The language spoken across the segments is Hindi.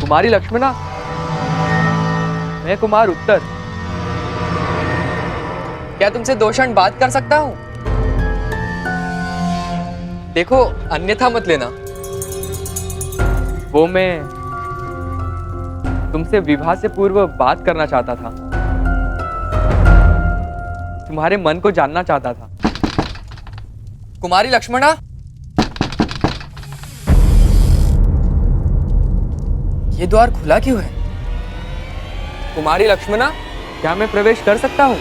कुमारी लक्ष्मणा, मैं कुमार उत्तर। क्या तुमसे 2 क्षण बात कर सकता हूं? देखो, अन्यथा मत लेना। वो मैं तुमसे विवाह से पूर्व बात करना चाहता था, तुम्हारे मन को जानना चाहता था। कुमारी लक्ष्मणा, ये द्वार खुला क्यों है? कुमारी लक्ष्मणा, क्या मैं प्रवेश कर सकता हूँ?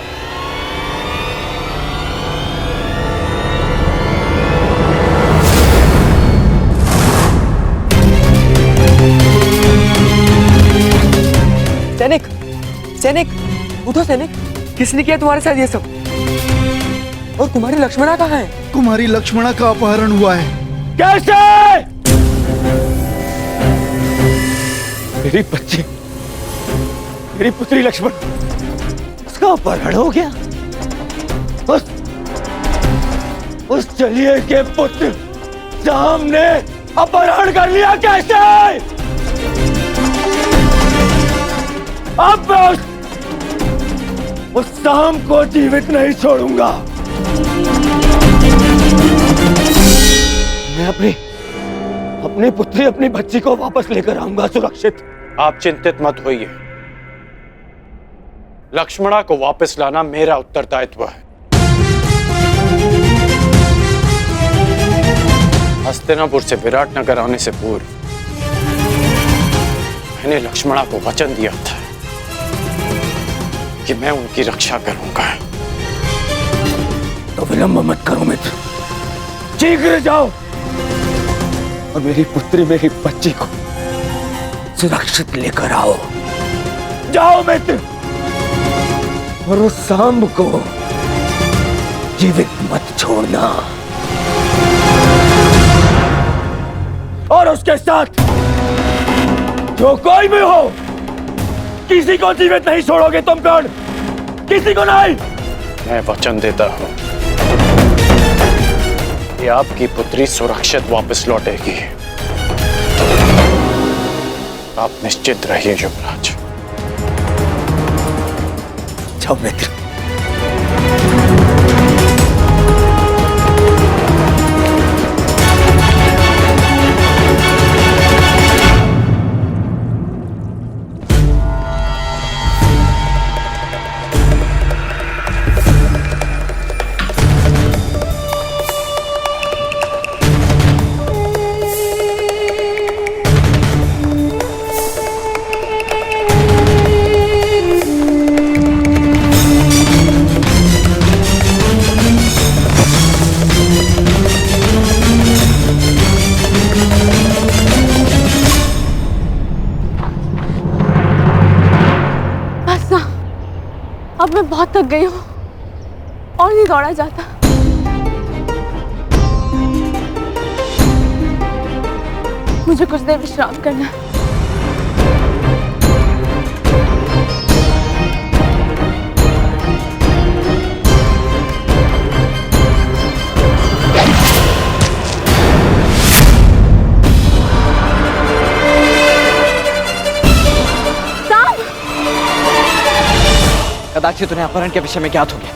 सैनिक, सैनिक, उठो सैनिक। किसने किया तुम्हारे साथ ये सब? और कुमारी लक्ष्मणा कहाँ है? कुमारी लक्ष्मणा का अपहरण हुआ है। कैसे? मेरी बच्ची, मेरी पुत्री लक्ष्मण, उसका अपहरण हो गया। उस चलिए के पुत्र साम ने अपहरण कर लिया। कैसे? अब मैं उस साम को जीवित नहीं छोड़ूंगा। मैं अपनी पुत्री, अपनी बच्ची को वापस लेकर आऊंगा सुरक्षित। आप चिंतित मत होइए, लक्ष्मणा को वापस लाना मेरा उत्तरदायित्व है। हस्तिनापुर से विराटनगर आने से पूर्व मैंने लक्ष्मणा को वचन दिया था कि मैं उनकी रक्षा करूंगा। तो विलंब मत करो मित्र, शीघ्र जाओ और मेरी पुत्री, मेरी बच्ची को सुरक्षित लेकर आओ। जाओ मित्र, और उस सांब को जीवित मत छोड़ना। और उसके साथ जो कोई भी हो, किसी को जीवित नहीं छोड़ोगे तुम कर्ण, किसी को नहीं। मैं वचन देता हूं कि आपकी पुत्री सुरक्षित वापस लौटेगी। आप निश्चित रहिए युवराज। जाओ मित्र। अब मैं बहुत थक गई हूँ और नहीं दौड़ा जाता। मुझे कुछ देर विश्राम करना है। कदाचित उन्हें अपहरण के विषय में ज्ञात हो गया।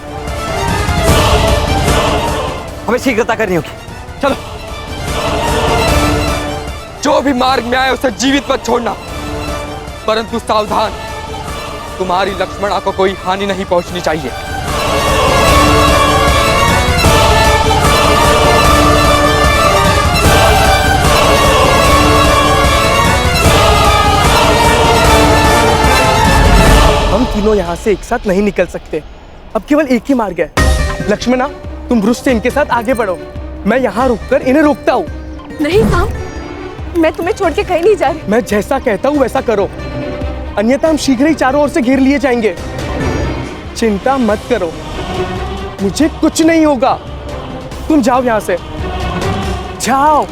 हमें शीघ्रता करनी होगी। चलो। जो भी मार्ग में आए उसे जीवित मत छोड़ना, परंतु सावधान, तुम्हारी लक्ष्मणा को कोई हानि नहीं पहुंचनी चाहिए। हम तीनों यहाँ से एक साथ नहीं निकल सकते। अब केवल एक ही मार्ग है। लक्ष्मणा, तुम ब्रुश से इनके साथ आगे बढ़ो, मैं यहाँ रुककर इन्हें रोकता हूँ। नहीं साम, मैं तुम्हें छोड़ के कहीं नहीं जा रही। मैं जैसा कहता हूँ वैसा करो, अन्यथा हम शीघ्र ही चारों ओर से घेर लिए जाएंगे। चिंता मत करो, मुझे कुछ नहीं होगा। तुम जाओ यहाँ से, जाओ।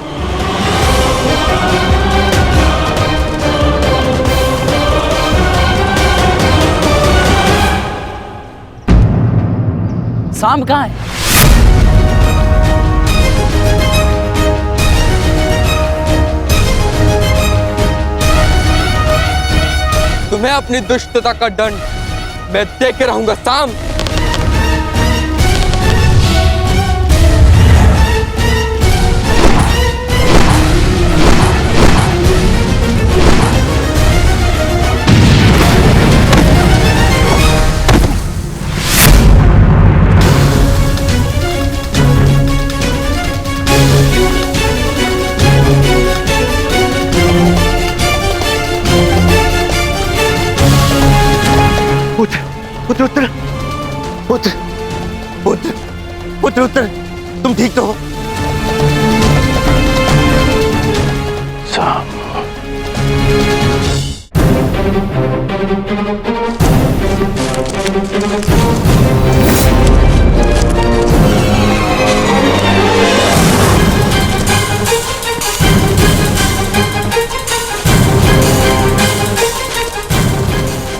सांब कहाँ है? तुम्हें अपनी दुष्टता का दंड मैं दे के रहूंगा साम। पुत्र पुत्र उत्तर पुत्र पुत्र पुत्र उत्तर, तुम ठीक तो हो? साम,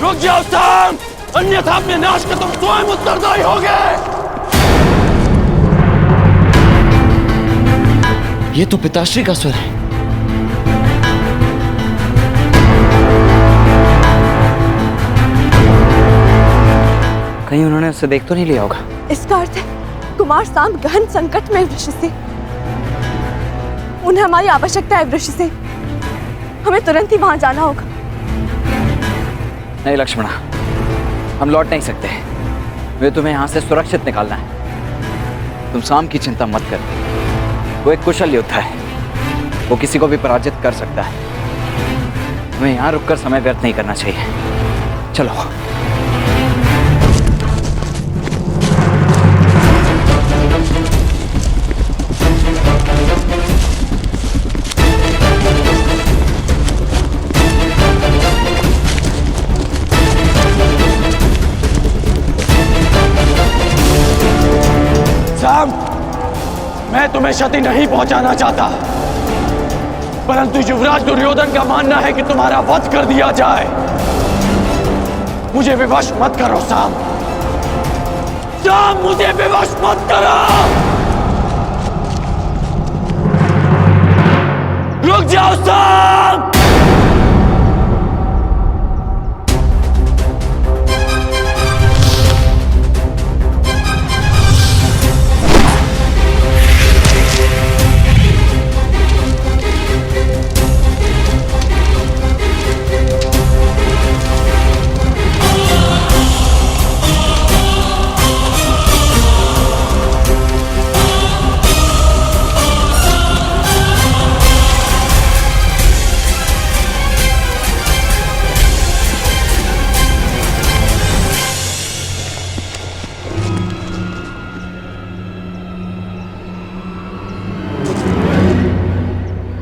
रुक जाओ साम, अन्यथा अपने नाश का तुम स्वयं उत्तरदायी होगे। ये तो पिताश्री का स्वर है। कहीं उन्होंने उसे देख तो नहीं लिया होगा? इसका अर्थ है कुमार साम गहन संकट में वृक्ष से। उन्हें हमारी आवश्यकता है वृक्ष से। हमें तुरंत ही वहां जाना होगा। नहीं लक्ष्मणा, हम लौट नहीं सकते। वे तुम्हें यहाँ से सुरक्षित निकालना है। तुम साम की चिंता मत कर। वो एक कुशल योद्धा है। वो किसी को भी पराजित कर सकता है। हमें यहाँ रुककर समय व्यर्थ नहीं करना चाहिए। चलो। साम, मैं तुम्हें क्षति नहीं पहुंचाना चाहता, परंतु युवराज दुर्योधन का मानना है कि तुम्हारा वध कर दिया जाए। मुझे विवश मत करो साम। साम, मुझे विवश मत करो। रुक जाओ साम।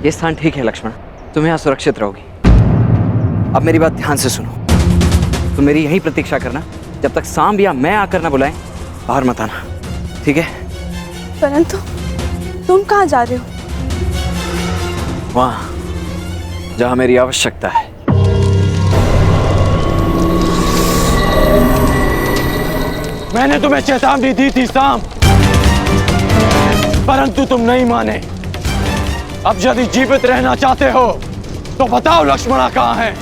ये स्थान ठीक है लक्ष्मण, तुम यहाँ सुरक्षित रहोगी। अब मेरी बात ध्यान से सुनो। तुम मेरी यही प्रतीक्षा करना जब तक साम या मैं आकर ना बुलाएं। बाहर मत आना, ठीक है? परंतु तुम कहाँ जा रहे हो? वहां जहां मेरी आवश्यकता है। मैंने तुम्हें चेतावनी दी थी साम, परंतु तुम नहीं माने। अब यदि जीवित रहना चाहते हो तो बताओ लक्ष्मणा कहाँ है?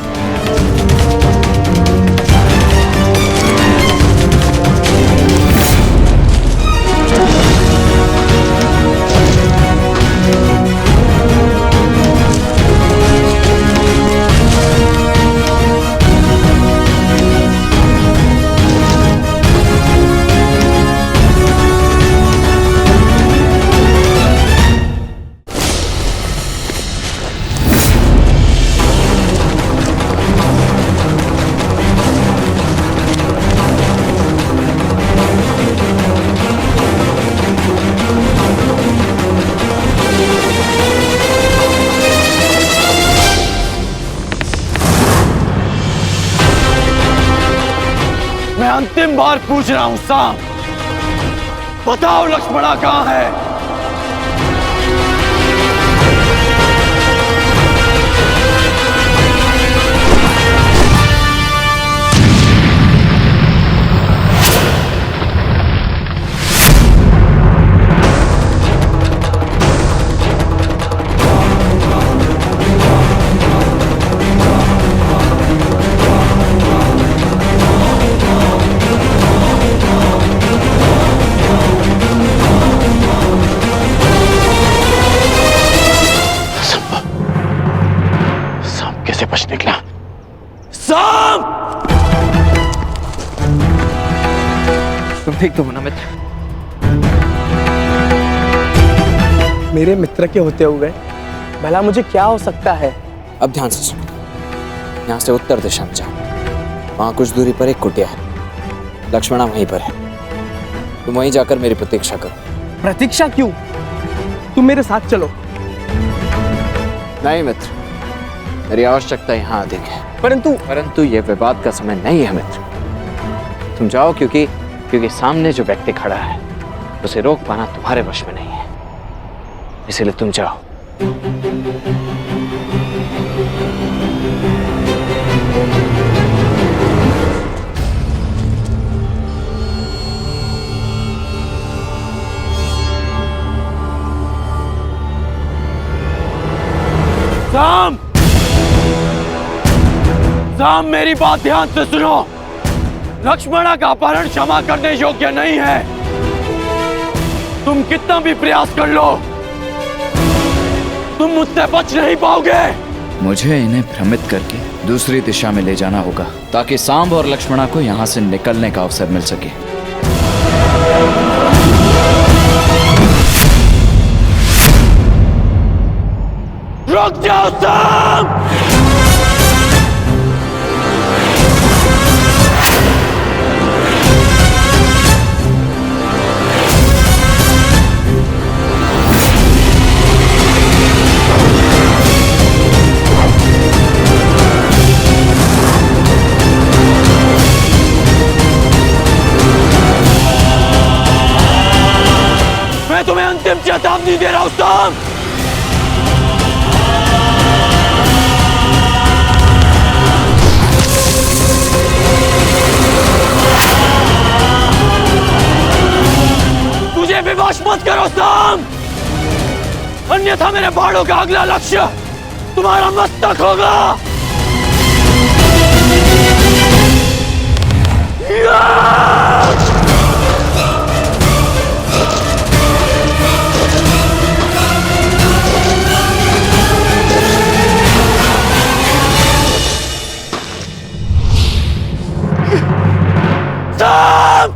मैं अंतिम बार पूछ रहा हूं साम, बताओ लक्ष्मणा कहाँ है? ठीक तो हो ना मित्र? मेरे मित्र के होते हुए भला मुझे क्या हो सकता है? अब ध्यान से सुनो। यहाँ से उत्तर दिशा में जाओ, वहां कुछ दूरी पर एक कुटिया है, लक्ष्मणा वहीं पर है। तुम वहीं जाकर मेरी प्रतीक्षा करो। प्रतीक्षा क्यों? तुम मेरे साथ चलो। नहीं मित्र, मेरी आवश्यकता यहाँ अधिक है। परंतु यह विवाद का समय नहीं है मित्र। तुम जाओ, क्योंकि सामने जो व्यक्ति खड़ा है उसे रोक पाना तुम्हारे वश में नहीं है, इसलिए तुम जाओ। साम! साम, मेरी बात ध्यान से सुनो। लक्ष्मणा का अपहरण क्षमा करने योग्य नहीं है। तुम कितना भी प्रयास कर लो, तुम मुझसे बच नहीं पाओगे। मुझे इन्हें भ्रमित करके दूसरी दिशा में ले जाना होगा, ताकि सांब और लक्ष्मणा को यहाँ से निकलने का अवसर मिल सके। रुक जाओ सांब! मैं तुम्हें अंतिम चेतावनी दे रहा हूं सांब! मुझे विवश मत करो सांब, अन्यथा मेरे बाणों का अगला लक्ष्य तुम्हारा मस्तक होगा। सांब!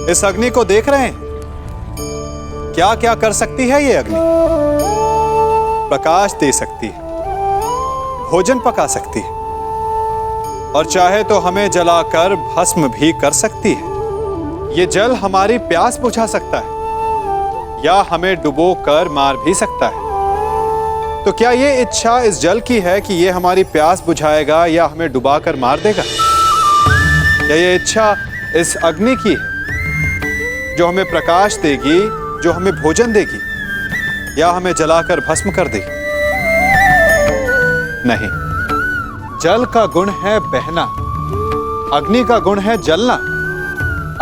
इस अग्नि को देख रहे हैं? क्या क्या कर सकती है ये अग्नि? प्रकाश दे सकती है, भोजन पका सकती है, और चाहे तो हमें जलाकर भस्म भी कर सकती है। ये जल हमारी प्यास बुझा सकता है या हमें डुबो कर मार भी सकता है। तो क्या ये इच्छा इस जल की है कि ये हमारी प्यास बुझाएगा या हमें डुबाकर मार देगा? या ये इच्छा इस अग्नि की है जो हमें प्रकाश देगी, जो हमें भोजन देगी, या हमें जलाकर भस्म कर देगी? नहीं, जल का गुण है बहना, अग्नि का गुण है जलना।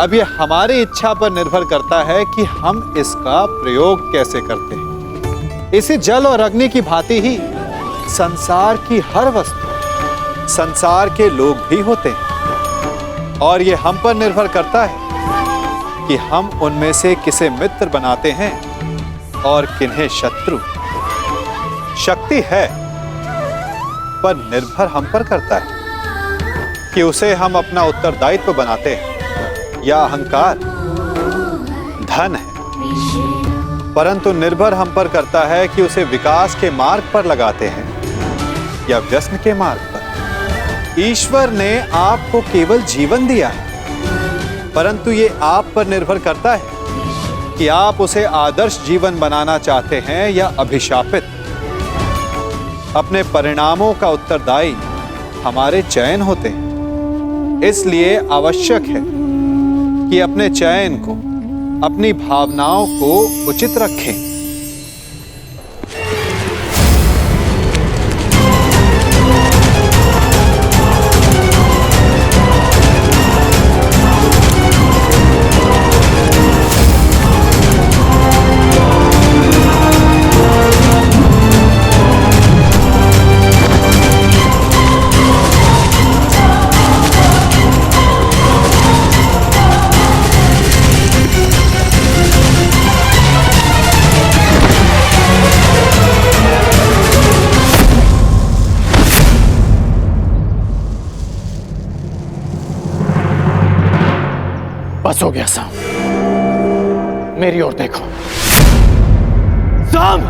अब ये हमारी इच्छा पर निर्भर करता है कि हम इसका प्रयोग कैसे करते हैं। इसी जल और अग्नि की भांति ही संसार की हर वस्तु, संसार के लोग भी होते हैं, और ये हम पर निर्भर करता है कि हम उनमें से किसे मित्र बनाते हैं और किन्हें शत्रु। शक्ति है, पर निर्भर हम पर करता है कि उसे हम अपना उत्तरदायित्व बनाते हैं या अहंकार। धन है, परंतु निर्भर हम पर करता है कि उसे विकास के मार्ग पर लगाते हैं या व्यसन के मार्ग पर। ईश्वर ने आपको केवल जीवन दिया है, परंतु ये आप पर निर्भर करता है कि आप उसे आदर्श जीवन बनाना चाहते हैं या अभिशापित। अपने परिणामों का उत्तरदायी हमारे चयन होते हैं। इसलिए आवश्यक है कि अपने चयन को, अपनी भावनाओं को उचित रखें। बस हो गया साम, मेरी ओर देखो। साम!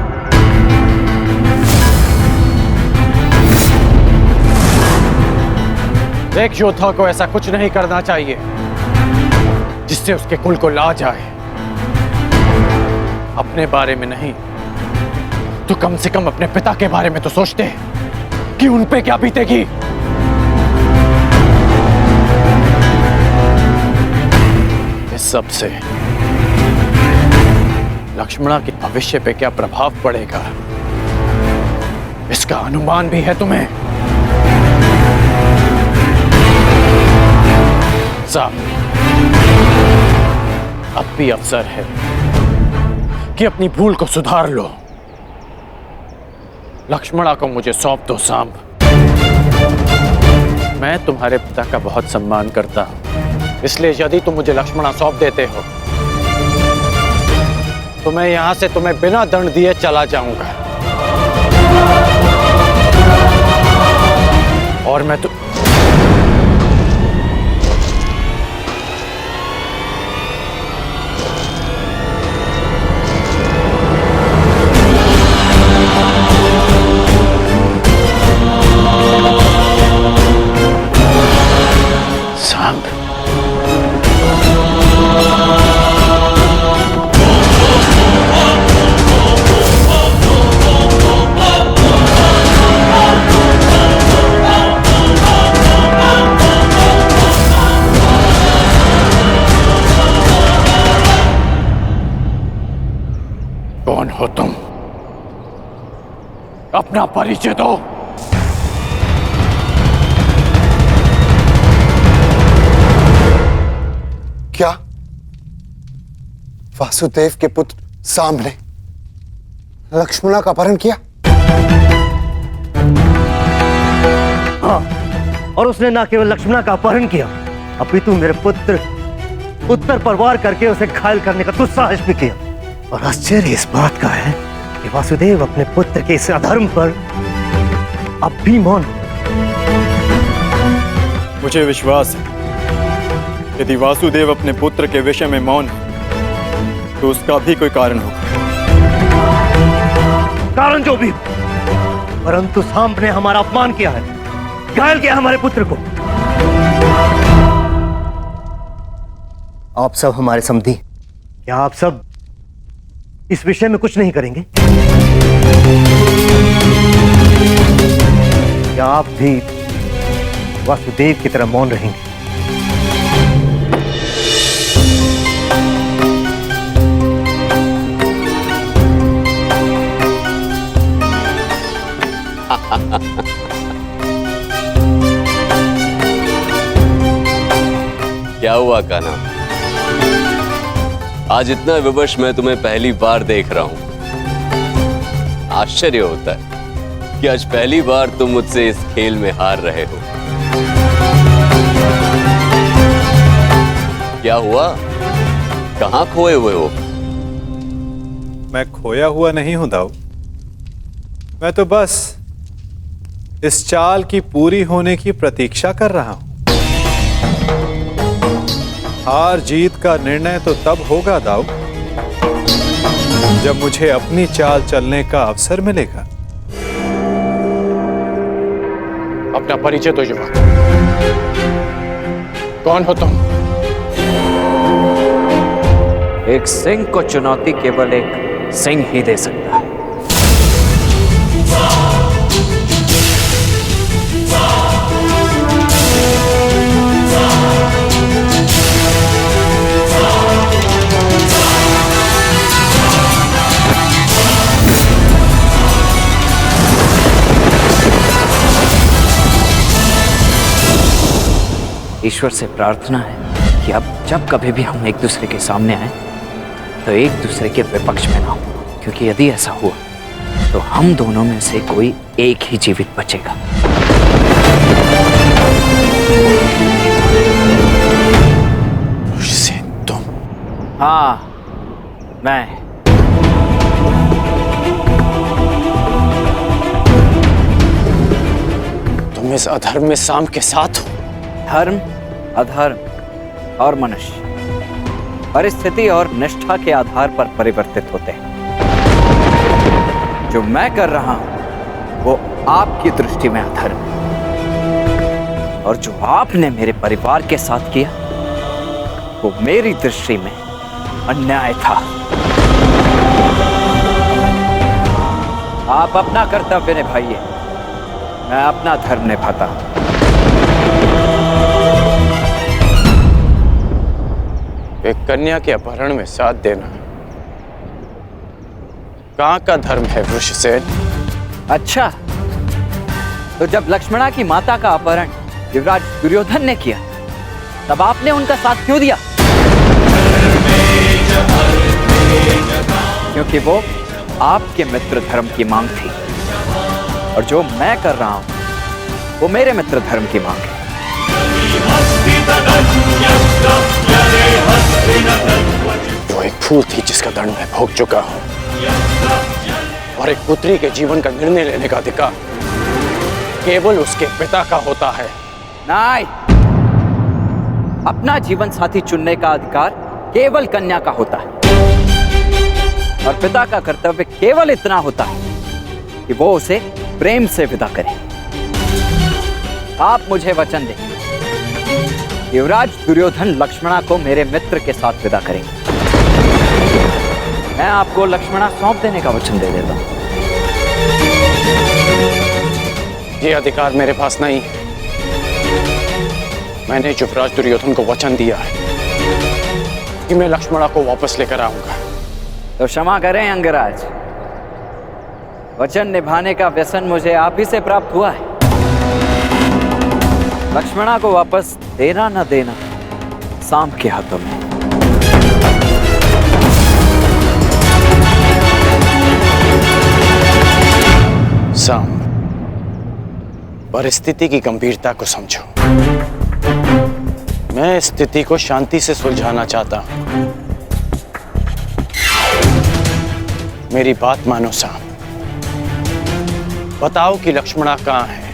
एक योद्धा को ऐसा कुछ नहीं करना चाहिए जिससे उसके कुल को लाज आए। अपने बारे में नहीं तो कम से कम अपने पिता के बारे में तो सोचते कि उन पे क्या बीतेगी। इस सब से लक्ष्मणा के भविष्य पे क्या प्रभाव पड़ेगा, इसका अनुमान भी है तुम्हें? साहब, अब भी अवसर है कि अपनी भूल को सुधार लो। लक्ष्मणा को मुझे सौंप दो सांब। मैं तुम्हारे पिता का बहुत सम्मान करता हूं, इसलिए यदि तुम मुझे लक्ष्मणा सौंप देते हो तो मैं यहां से तुम्हें बिना दंड दिए चला जाऊंगा। और मैं तो सांब, कौन हो तुम? अपना परिचय दो। क्या वासुदेव के पुत्र सांब ने लक्ष्मणा का अपहरण किया? हाँ, और उसने न केवल लक्ष्मणा का अपहरण किया, अपितु मेरे पुत्र उत्तर पर वार करके उसे घायल करने का दुस्साहस भी किया। और आश्चर्य इस बात का है कि वासुदेव अपने पुत्र के इस अधर्म पर अब भी मौन। मुझे विश्वास है यदि वासुदेव अपने पुत्र के विषय में मौन है तो उसका भी कोई कारण होगा। कारण जो भी, परंतु सांब ने हमारा अपमान किया है, घायल किया हमारे पुत्र को। आप सब हमारे समधी, क्या आप सब इस विषय में कुछ नहीं करेंगे? क्या आप भी वासुदेव की तरह मौन रहेंगे? क्या हुआ कान्हा? आज इतना विवश मैं तुम्हें पहली बार देख रहा हूं। आश्चर्य होता है कि आज पहली बार तुम मुझसे इस खेल में हार रहे हो। क्या हुआ? कहां खोए हुए हो? मैं खोया हुआ नहीं हूं दाऊ। मैं तो बस इस चाल की पूरी होने की प्रतीक्षा कर रहा हूं। हार जीत का निर्णय तो तब होगा दाऊ जब मुझे अपनी चाल चलने का अवसर मिलेगा। अपना परिचय दो युवक। कौन हो तुम? एक सिंह को चुनौती केवल एक सिंह ही दे सकता है। ईश्वर से प्रार्थना है कि अब जब कभी भी हम एक दूसरे के सामने आए तो एक दूसरे के विपक्ष में ना हो, क्योंकि यदि ऐसा हुआ तो हम दोनों में से कोई एक ही जीवित बचेगा। तुम? हाँ, मैं। तुम इस अधर्म में साम के साथ हो? धर्म, अधर्म और मनुष्य परिस्थिति और निष्ठा के आधार पर परिवर्तित होते हैं। जो मैं कर रहा हूं वो आपकी दृष्टि में अधर्म है, और जो आपने मेरे परिवार के साथ किया वो मेरी दृष्टि में अन्याय था। आप अपना कर्तव्य निभाइए, मैं अपना धर्म निभाता हूं। एक कन्या के अपहरण में साथ देना कहाँ का धर्म है वृषसेन? अच्छा, तो जब लक्ष्मणा की माता का अपहरण युवराज दुर्योधन ने किया तब आपने उनका साथ क्यों दिया? क्योंकि वो आपके मित्र धर्म की मांग थी, और जो मैं कर रहा हूं वो मेरे मित्र धर्म की मांग है। वो एक फूल थी जिसका दंड मैं भोग चुका हूं, और एक पुत्री के जीवन का निर्णय लेने का अधिकार केवल उसके पिता का होता है। नहीं, अपना जीवन साथी चुनने का अधिकार केवल कन्या का होता है, और पिता का कर्तव्य केवल इतना होता है कि वो उसे प्रेम से विदा करे। आप मुझे वचन दें, युवराज दुर्योधन लक्ष्मणा को मेरे मित्र के साथ विदा करेंगे। मैं आपको लक्ष्मणा सौंप देने का वचन दे देता हूं। ये अधिकार मेरे पास नहीं है। मैंने युवराज दुर्योधन को वचन दिया है कि मैं लक्ष्मणा को वापस लेकर आऊंगा। तो क्षमा करें अंगराज, वचन निभाने का व्यसन मुझे आप ही से प्राप्त हुआ है। लक्ष्मणा को वापस देना न देना सांब के हाथों में। सांब, परिस्थिति की गंभीरता को समझो। मैं स्थिति को शांति से सुलझाना चाहता हूं। मेरी बात मानो सांब, बताओ कि लक्ष्मणा कहां है?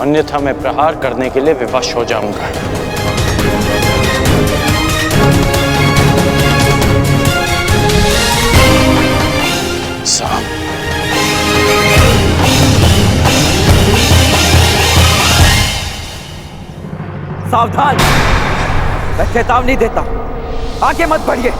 अन्यथा मैं प्रहार करने के लिए विवश हो जाऊंगा। सांब, सावधान, मैं चेतावनी देता हूं, आगे मत बढ़िए।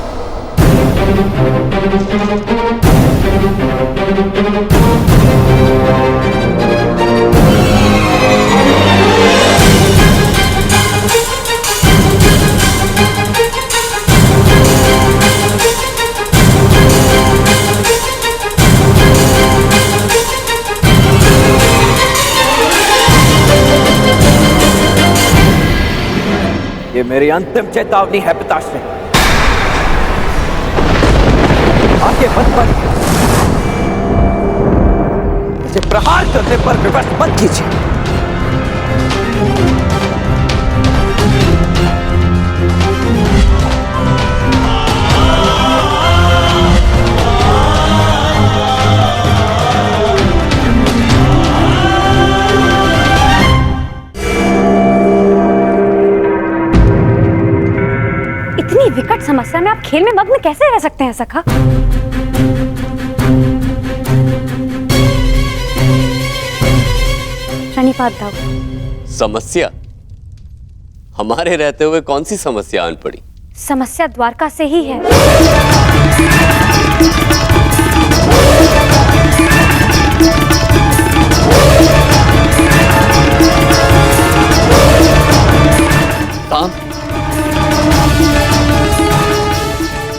ये मेरी अंतिम चेतावनी है पिताश्री, आगे मत बढ़िए। मुझे प्रहार करने पर विवश मत कीजिए। इतनी विकट समस्या में आप खेल में मग्न कैसे रह सकते हैं सखा? प्रणिपात दाऊ। समस्या? हमारे रहते हुए कौन सी समस्या आन पड़ी? समस्या द्वारका से ही है। काम?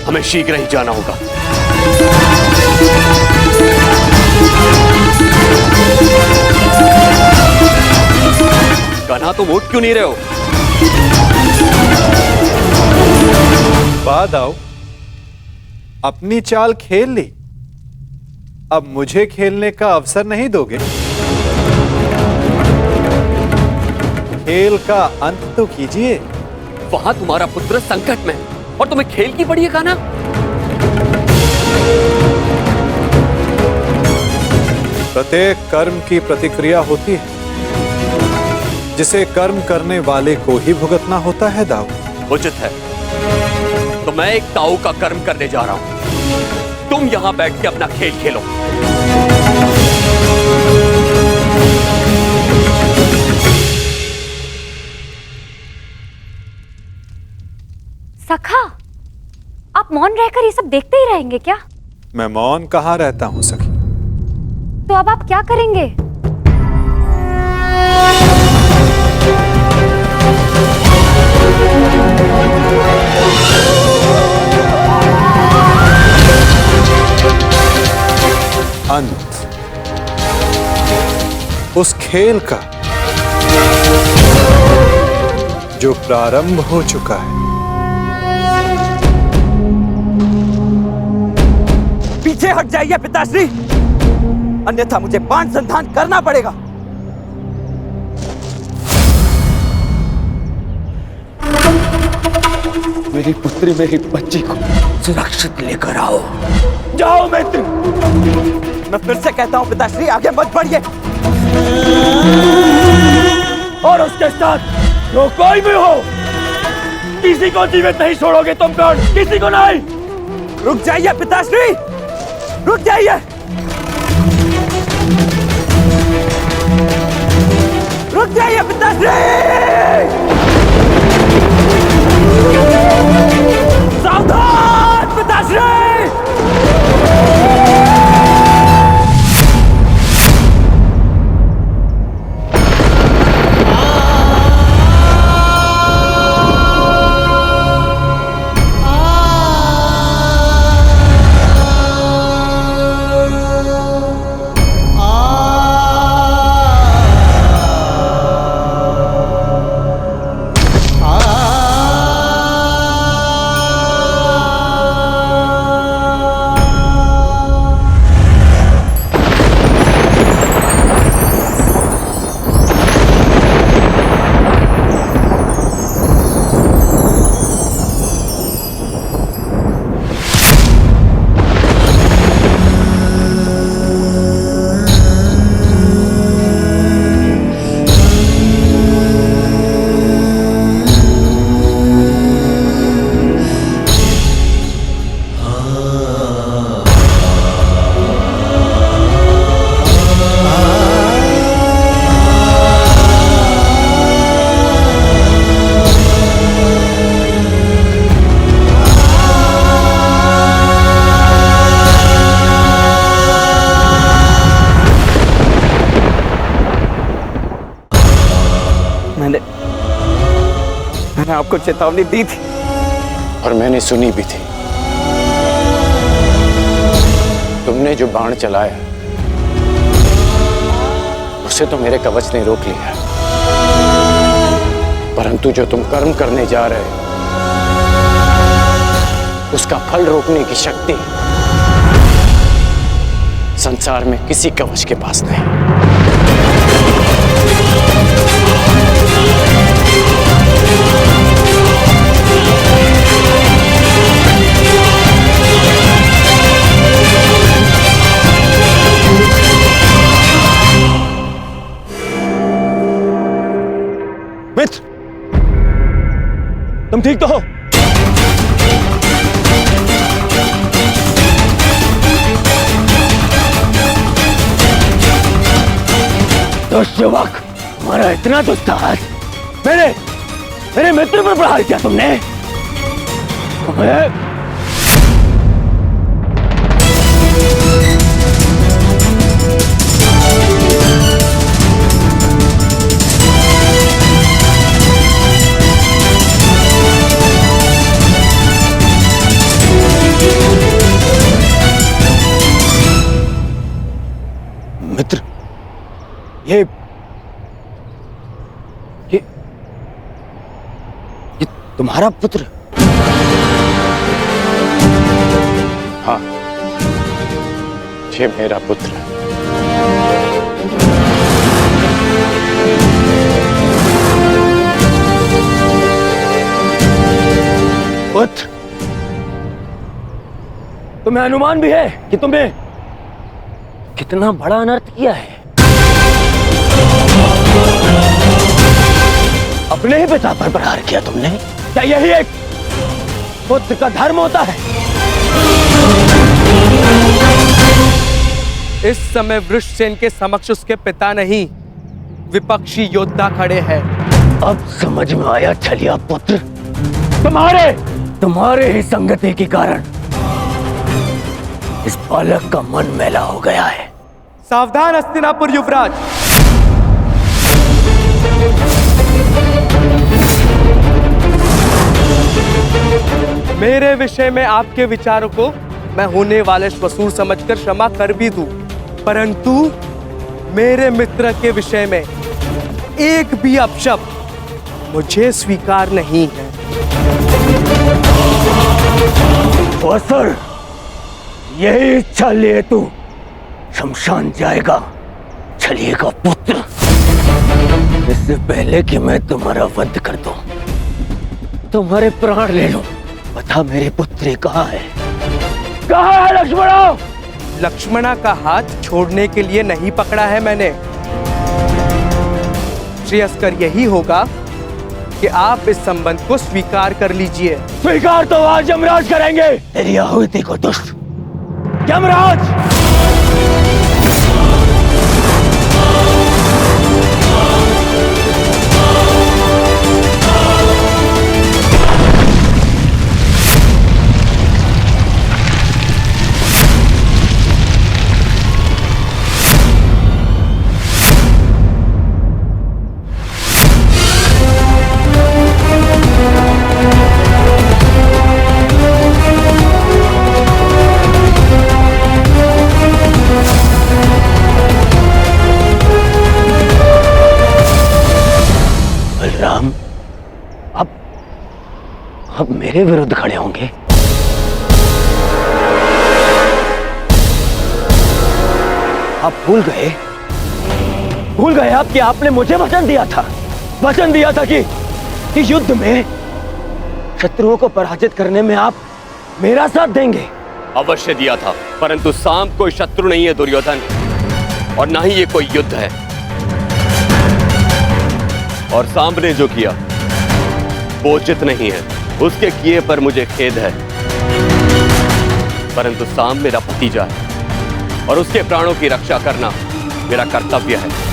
हमें शीघ्र ही जाना होगा। कान्हा तुम उठ क्यों नहीं रहे हो? बाद आओ, अपनी चाल खेल ली, अब मुझे खेलने का अवसर नहीं दोगे? खेल का अंत तो कीजिए। वहां तुम्हारा पुत्र संकट में और तुम्हें खेल की पड़ी है कान्हा? प्रत्येक कर्म की प्रतिक्रिया होती है, जिसे कर्म करने वाले को ही भुगतना होता है दाऊ। उचित है, तो मैं एक ताऊ का कर्म करने जा रहा हूं। तुम यहां बैठ के अपना खेल खेलो। सखा, आप मौन रहकर ये सब देखते ही रहेंगे क्या? मैं मौन कहाँ रहता हूं सखी। तो अब आप क्या करेंगे? अंत उस खेल का जो प्रारंभ हो चुका है। पीछे हट जाइए पिताश्री, अन्यथा मुझे बाण संधान करना पड़ेगा। मेरी पुत्री, मेरी बच्ची को सुरक्षित लेकर आओ। जाओ मित्र। मैं फिर से कहता हूं पिताश्री, आगे मत बढ़िए। और उसके साथ जो कोई भी हो, किसी को जीवित नहीं छोड़ोगे तुम कौन? किसी को नहीं। रुक जाइए पिताश्री, रुक जाइए। रुक जाइए पिताश्री। सावधान पिताश्री। मैंने आपको चेतावनी दी थी और मैंने सुनी भी थी। तुमने जो बाण चलाया उसे तो मेरे कवच ने रोक लिया, परंतु जो तुम कर्म करने जा रहे हो उसका फल रोकने की शक्ति संसार में किसी कवच के पास नहीं। मित्र, तुम ठीक तो हो? दुष्यवक, हमारा इतना दुस्साहस मेरे मित्र पर प्रहार किया तुमने। तुम्हारा पुत्र? हाँ, ये मेरा पुत्र है। पुत्र, तुम्हें अनुमान भी है कि तुमने कितना बड़ा अनर्थ किया है। अपने ही पिता पर प्रहार किया तुमने। क्या यही एक पुत्र का धर्म होता है? इस समय वृषसेन के समक्ष उसके पिता नहीं, विपक्षी योद्धा खड़े हैं। अब समझ में आया छलिया पुत्र, तुम्हारे ही संगति के कारण इस बालक का मन मैला हो गया है। सावधान हस्तिनापुर युवराज। मेरे विषय में आपके विचारों को मैं होने वाले श्वसूर समझकर क्षमा कर भी दूं, परंतु मेरे मित्र के विषय में एक भी अपशब्द मुझे स्वीकार नहीं है। सर, यही इच्छा लिए तू शमशान जाएगा छलिए का पुत्र। इससे पहले कि मैं तुम्हारा वध कर दूं, तुम्हारे प्राण ले लूं, बता मेरी पुत्री कहाँ है? कहाँ है लक्ष्मणा? लक्ष्मणा का हाथ छोड़ने के लिए नहीं पकड़ा है मैंने। श्रेयस्कर यही होगा कि आप इस संबंध को स्वीकार कर लीजिए। स्वीकार तो आज यमराज करेंगे। तेरी आहुति को दुष्ट यमराज। अब मेरे विरुद्ध खड़े होंगे। आप भूल गए आप कि आपने मुझे वचन दिया था कि युद्ध में शत्रुओं को पराजित करने में आप मेरा साथ देंगे। अवश्य दिया था, परंतु सांब कोई शत्रु नहीं है दुर्योधन, और ना ही ये कोई युद्ध है। और सांब ने जो किया वो उचित नहीं है, उसके किए पर मुझे खेद है, परंतु सांब मेरा भतीजा है और उसके प्राणों की रक्षा करना मेरा कर्तव्य है।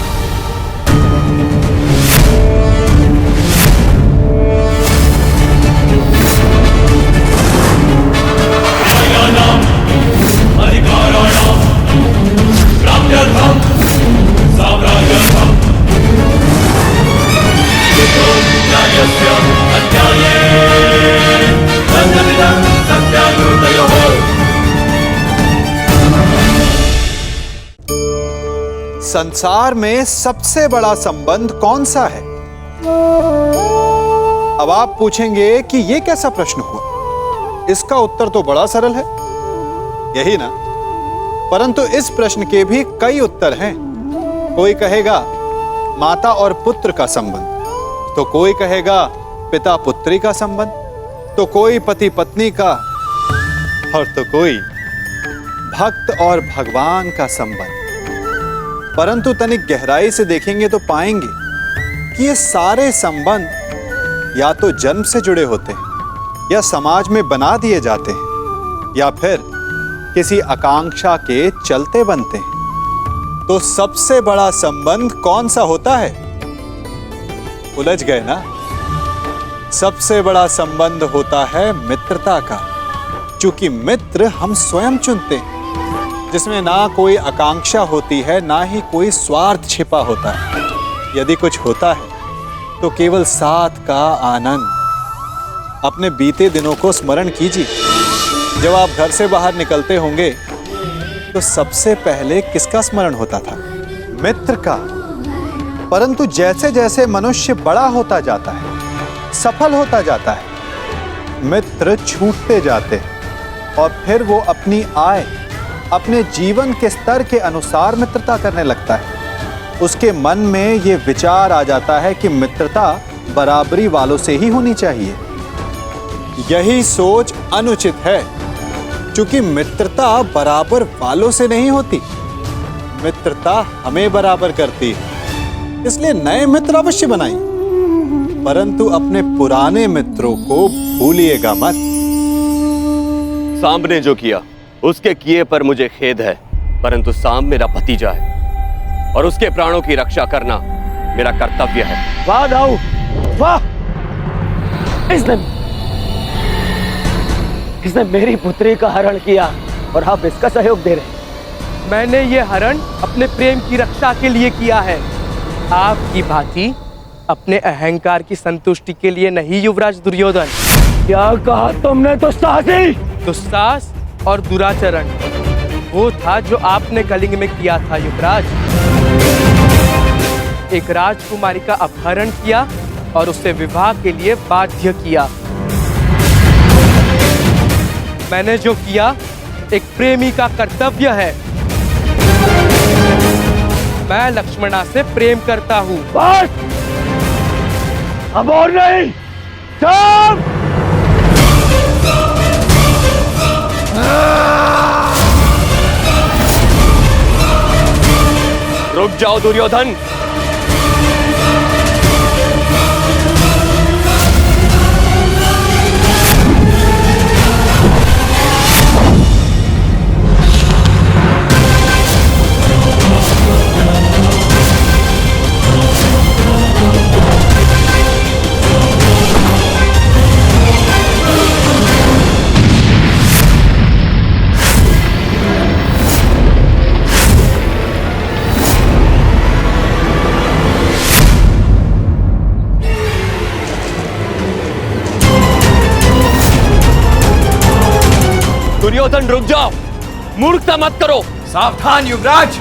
संसार में सबसे बड़ा संबंध कौन सा है? अब आप पूछेंगे कि यह कैसा प्रश्न हुआ? इसका उत्तर तो बड़ा सरल है, यही ना? परंतु इस प्रश्न के भी कई उत्तर हैं। कोई कहेगा माता और पुत्र का संबंध, तो कोई कहेगा पिता पुत्री का संबंध, तो कोई पति पत्नी का, और तो कोई भक्त और भगवान का संबंध। परंतु तनिक गहराई से देखेंगे तो पाएंगे कि ये सारे संबंध या तो जन्म से जुड़े होते हैं, या समाज में बना दिए जाते हैं, या फिर किसी आकांक्षा के चलते बनते हैं। तो सबसे बड़ा संबंध कौन सा होता है? उलझ गए ना? सबसे बड़ा संबंध होता है मित्रता का, क्योंकि मित्र हम स्वयं चुनते हैं, जिसमें ना कोई आकांक्षा होती है, ना ही कोई स्वार्थ छिपा होता है। यदि कुछ होता है तो केवल साथ का आनंद। अपने बीते दिनों को स्मरण कीजिए। जब आप घर से बाहर निकलते होंगे तो सबसे पहले किसका स्मरण होता था? मित्र का। परंतु जैसे जैसे मनुष्य बड़ा होता जाता है, सफल होता जाता है, मित्र छूटते जाते हैं और फिर वो अपनी आय, अपने जीवन के स्तर के अनुसार मित्रता करने लगता है। उसके मन में ये विचार आ जाता है कि मित्रता बराबरी वालों से ही होनी चाहिए। यही सोच अनुचित है, क्योंकि मित्रता बराबर वालों से नहीं होती, मित्रता हमें बराबर करती है। इसलिए नए मित्र अवश्य बनाइए, परंतु अपने पुराने मित्रों को भूलिएगा मत। सांब ने जो किया उसके किए पर मुझे खेद है, परंतु सांब मेरा भतीजा है और उसके प्राणों की रक्षा करना मेरा कर्तव्य है। वाह दाऊ, वाह! इसने मेरी पुत्री का हरण किया और आप इसका सहयोग दे रहे हैं। मैंने ये हरण अपने प्रेम की रक्षा के लिए किया है, आपकी भांति अपने अहंकार की संतुष्टि के लिए नहीं युवराज दुर्योधन। क्या कहा तुमने? दुस्साहस और दुराचरण वो था जो आपने कलिंग में किया था युवराज। एक राजकुमारी का अपहरण किया और उससे विवाह के लिए बाध्य किया। मैंने जो किया एक प्रेमी का कर्तव्य है। मैं लक्ष्मणा से प्रेम करता हूँ। बस, अब और नहीं। चुप! रुक जाओ दुर्योधन। दुर्योधन रुक जाओ, मूर्खता मत करो। सावधान युवराज।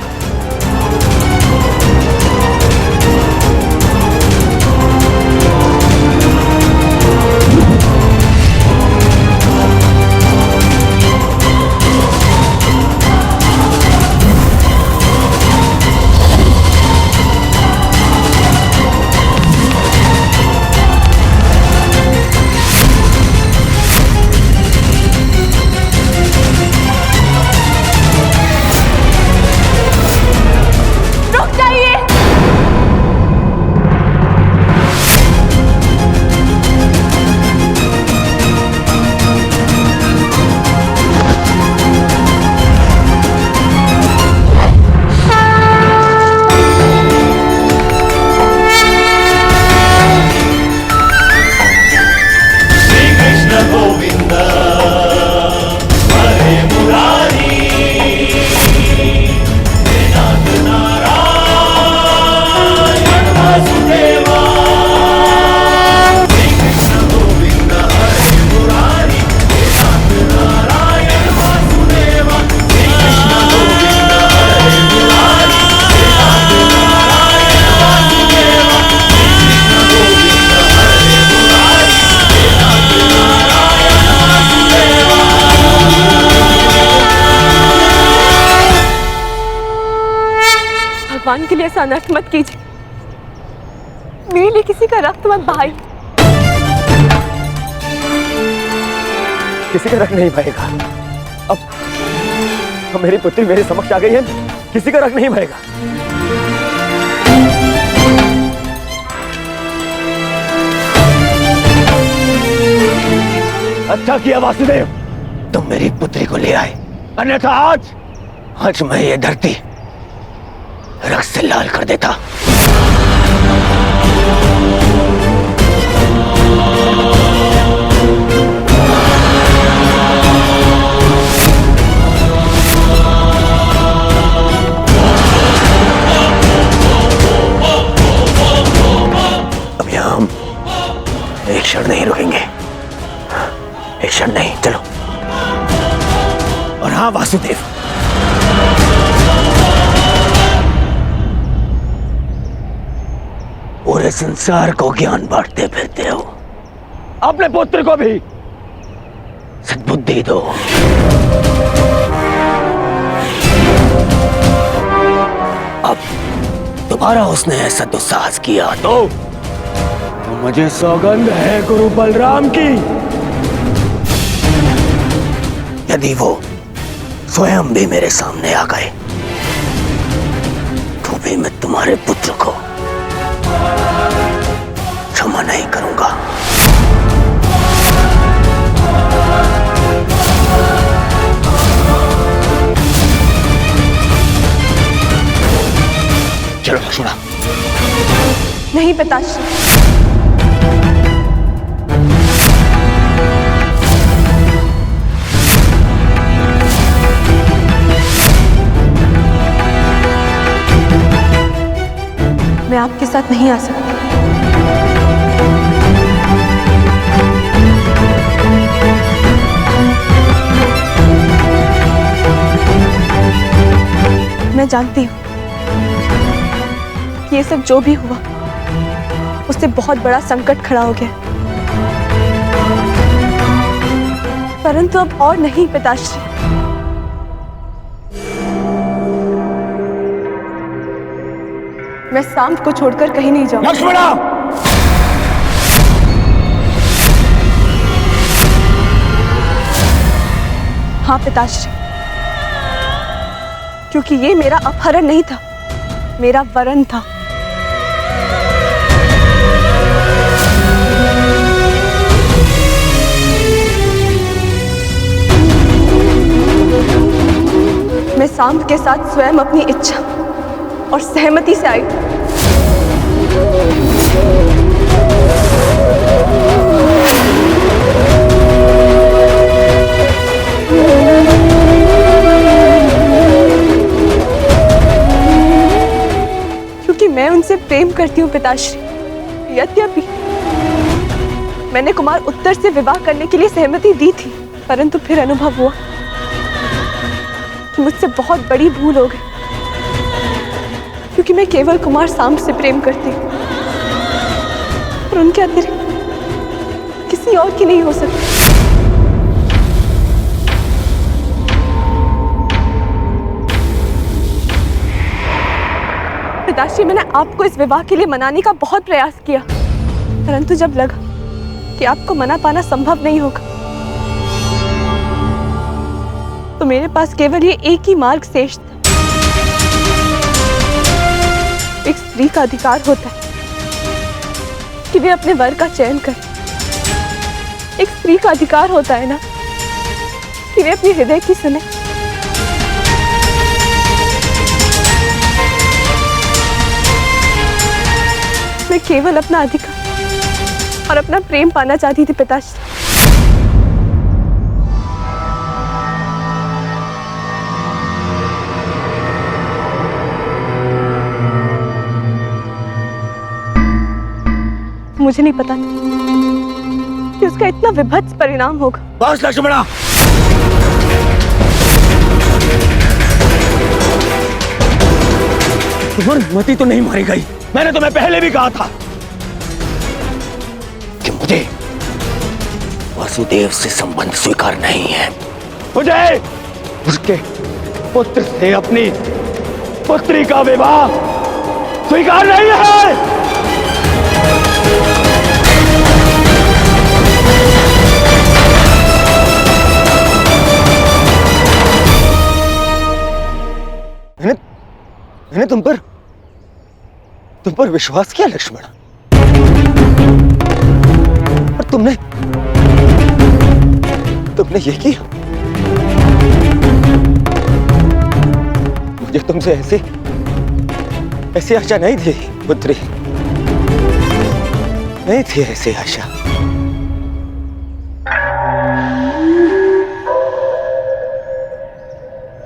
भगवान के लिए ऐसा अनर्थ मत कीजिए। मेरे लिए किसी का रक्त मत बहाइए। किसी का रक्त नहीं बहेगा। अब मेरी पुत्री मेरे समक्ष आ गई है, किसी का रक्त नहीं बहेगा। अच्छा किया वासुदेव, तुम मेरी पुत्री को ले आए, अन्यथा आज मैं ये धरती रक्त से लाल कर देता। अब यहां हम एक क्षण नहीं रुकेंगे, एक क्षण नहीं। चलो। और हाँ वासुदेव, पूरे संसार को ज्ञान बांटते फिरते हो, अपने पुत्र को भी सद्बुद्धि दो। अब दोबारा उसने ऐसा दुस्साहस किया तो मुझे सौगंध है गुरु बलराम की, यदि वो स्वयं भी मेरे सामने आ गए तो भी मैं तुम्हारे पुत्र को क्षमा नहीं करूंगा। चलो लक्ष्मणा। नहीं पिताश्री, मैं आपके साथ नहीं आ सकती। मैं जानती हूँ कि ये सब जो भी हुआ उससे बहुत बड़ा संकट खड़ा हो गया, परंतु अब और नहीं पिताश्री। मैं सांब को छोड़कर कहीं नहीं जाऊंगी। लक्ष्मणा! हाँ पिताश्री, क्योंकि ये मेरा अपहरण नहीं था, मेरा वरण था। मैं सांब के साथ स्वयं अपनी इच्छा और सहमति से आई। क्योंकि मैं उनसे प्रेम करती हूँ पिताश्री। यद्यपि मैंने कुमार उत्तर से विवाह करने के लिए सहमति दी थी, परंतु फिर अनुभव हुआ कि मुझसे बहुत बड़ी भूल हो गई, क्योंकि मैं केवल कुमार सांब से प्रेम करती हूँ और उनके अतिरिक्त किसी और की नहीं हो सकती। पिताश्री, मैंने आपको इस विवाह के लिए मनाने का बहुत प्रयास किया, परंतु जब लगा कि आपको मना पाना संभव नहीं होगा तो मेरे पास केवल ये एक ही मार्ग शेष था। एक स्त्री का अधिकार होता है कि वे अपने वर का चयन करे। एक स्त्री का अधिकार होता है ना कि वे अपने हृदय की सुने। मैं केवल अपना अधिकार और अपना प्रेम पाना चाहती थी पिताश्री। मुझे नहीं पता कि उसका इतना विभत्स परिणाम होगा। बस लक्ष्मणा, तुम्हारी मति तो नहीं मारी गई। मैंने तुम्हें पहले भी कहा था कि मुझे वसुदेव से संबंध स्वीकार नहीं है। मुझे उसके पुत्र से अपनी पुत्री का विवाह स्वीकार नहीं है। मैंने तुम पर विश्वास किया लक्ष्मण, और तुमने ये किया। मुझे तुमसे ऐसी आशा नहीं थी पुत्री, नहीं थी ऐसी आशा।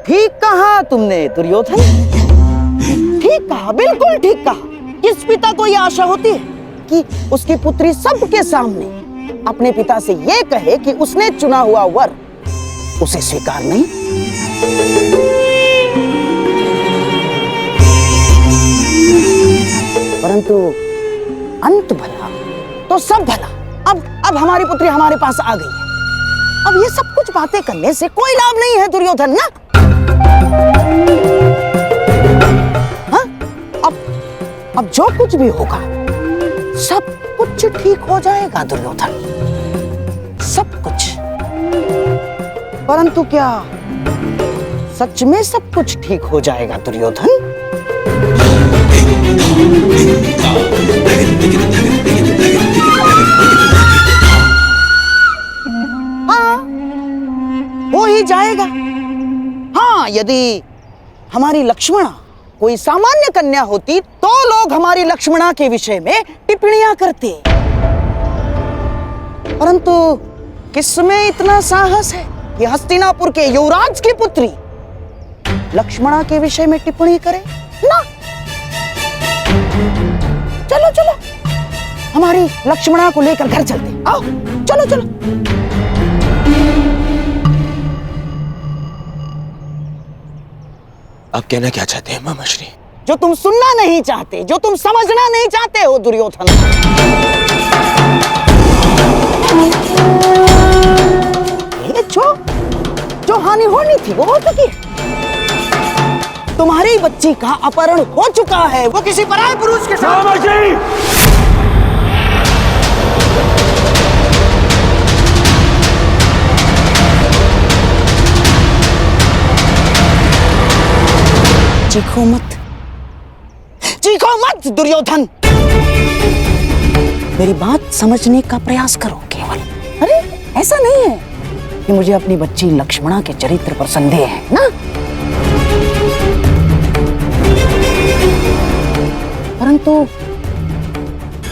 ठीक कहा तुमने दुर्योधन, ठीक कहा, बिल्कुल ठीक कहा। किस पिता को यह आशा होती है कि उसकी पुत्री सबके सामने अपने पिता से यह कहे कि उसने चुना हुआ वर उसे स्वीकार नहीं। परंतु अंत भला तो सब भला। अब हमारी पुत्री हमारे पास आ गई है, अब ये सब कुछ बातें करने से कोई लाभ नहीं है दुर्योधन ना। हाँ? अब जो कुछ भी होगा सब कुछ ठीक हो जाएगा दुर्योधन, सब कुछ। परंतु क्या सच में सब कुछ ठीक हो जाएगा दुर्योधन? हाँ, हो ही जाएगा। हाँ, यदि हमारी लक्ष्मणा कोई सामान्य कन्या होती तो लोग हमारी लक्ष्मणा के विषय में टिप्पणियां करते, परंतु किसमें इतना साहस है कि हस्तिनापुर के युवराज की पुत्री लक्ष्मणा के विषय में टिप्पणी करे ना। चलो चलो, हमारी लक्ष्मणा को लेकर घर चलते, आओ चलो चलो। आप कहना क्या चाहते हैं मामाश्री? जो तुम सुनना नहीं चाहते, जो तुम समझना नहीं चाहते हो दुर्योधन। ये जो हानि होनी थी वो हो चुकी है। तुम्हारी बच्ची का अपहरण हो चुका है, वो किसी पराये पुरुष के साथ। चीखो मत, चीखो मत दुर्योधन। मेरी बात समझने का प्रयास करो केवल। अरे ऐसा नहीं है कि मुझे अपनी बच्ची लक्ष्मणा के चरित्र पर संदेह है ना। परंतु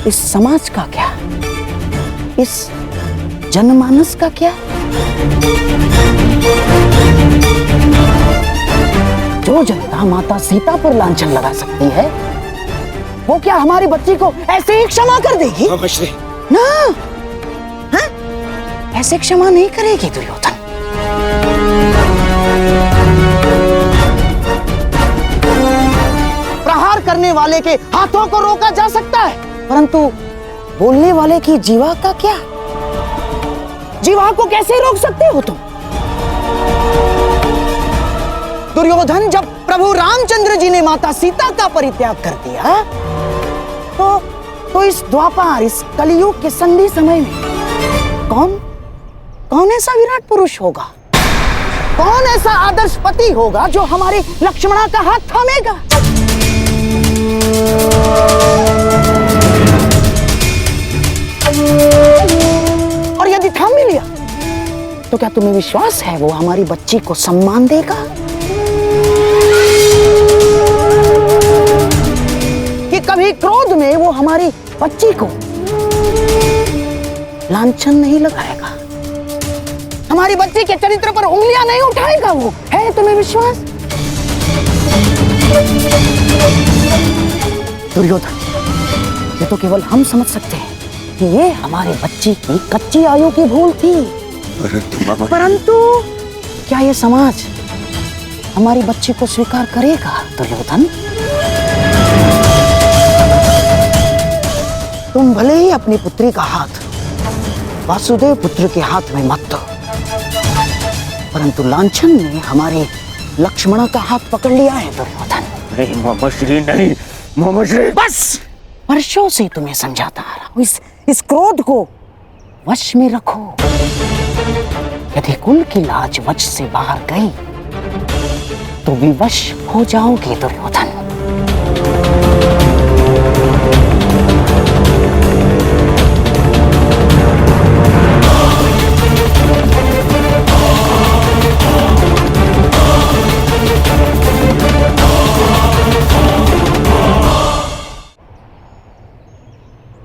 इस समाज का क्या, इस जनमानस का क्या? जो जनता माता सीता पर लांछन लगा सकती है, वो क्या हमारी बच्ची को ऐसे ही क्षमा कर देगी? ना, हाँ? ऐसे क्षमा नहीं करेगी दुर्योधन। प्रहार करने वाले के हाथों को रोका जा सकता है, परंतु बोलने वाले की जीवा का क्या? जीवा को कैसे रोक सकते हो तुम? दुर्योधन, जब प्रभु रामचंद्र जी ने माता सीता का परित्याग कर दिया तो इस द्वापर, इस कलियुग के संधि समय में कौन ऐसा विराट पुरुष होगा, कौन ऐसा आदर्श पति होगा जो हमारी लक्ष्मणा का हाथ थामेगा? और यदि थाम भी लिया तो क्या तुम्हें विश्वास है वो हमारी बच्ची को सम्मान देगा? कि कभी क्रोध में वो हमारी बच्ची को लांछन नहीं लगाएगा, हमारी बच्ची के चरित्र पर उंगलियां नहीं उठाएगा? वो है तुम्हें विश्वास? दुर्योधन, ये तो केवल हम समझ सकते हैं कि ये हमारी बच्ची की कच्ची आयु की भूल थी, परंतु क्या ये समाज हमारी बच्ची को स्वीकार करेगा दुर्योधन? तुम भले ही अपनी पुत्री का हाथ वासुदेव पुत्र के हाथ में मत दो, परंतु लांछन ने हमारी लक्ष्मणा का हाथ पकड़ लिया है दुर्योधन। नहीं मामाश्री, नहीं मामाश्री। बस वर्षों से तुम्हें समझाता आ रहा हूं, इस क्रोध को वश में रखो। यदि कुल की लाज वश से बाहर गई तो विवश हो जाओगे दुर्योधन।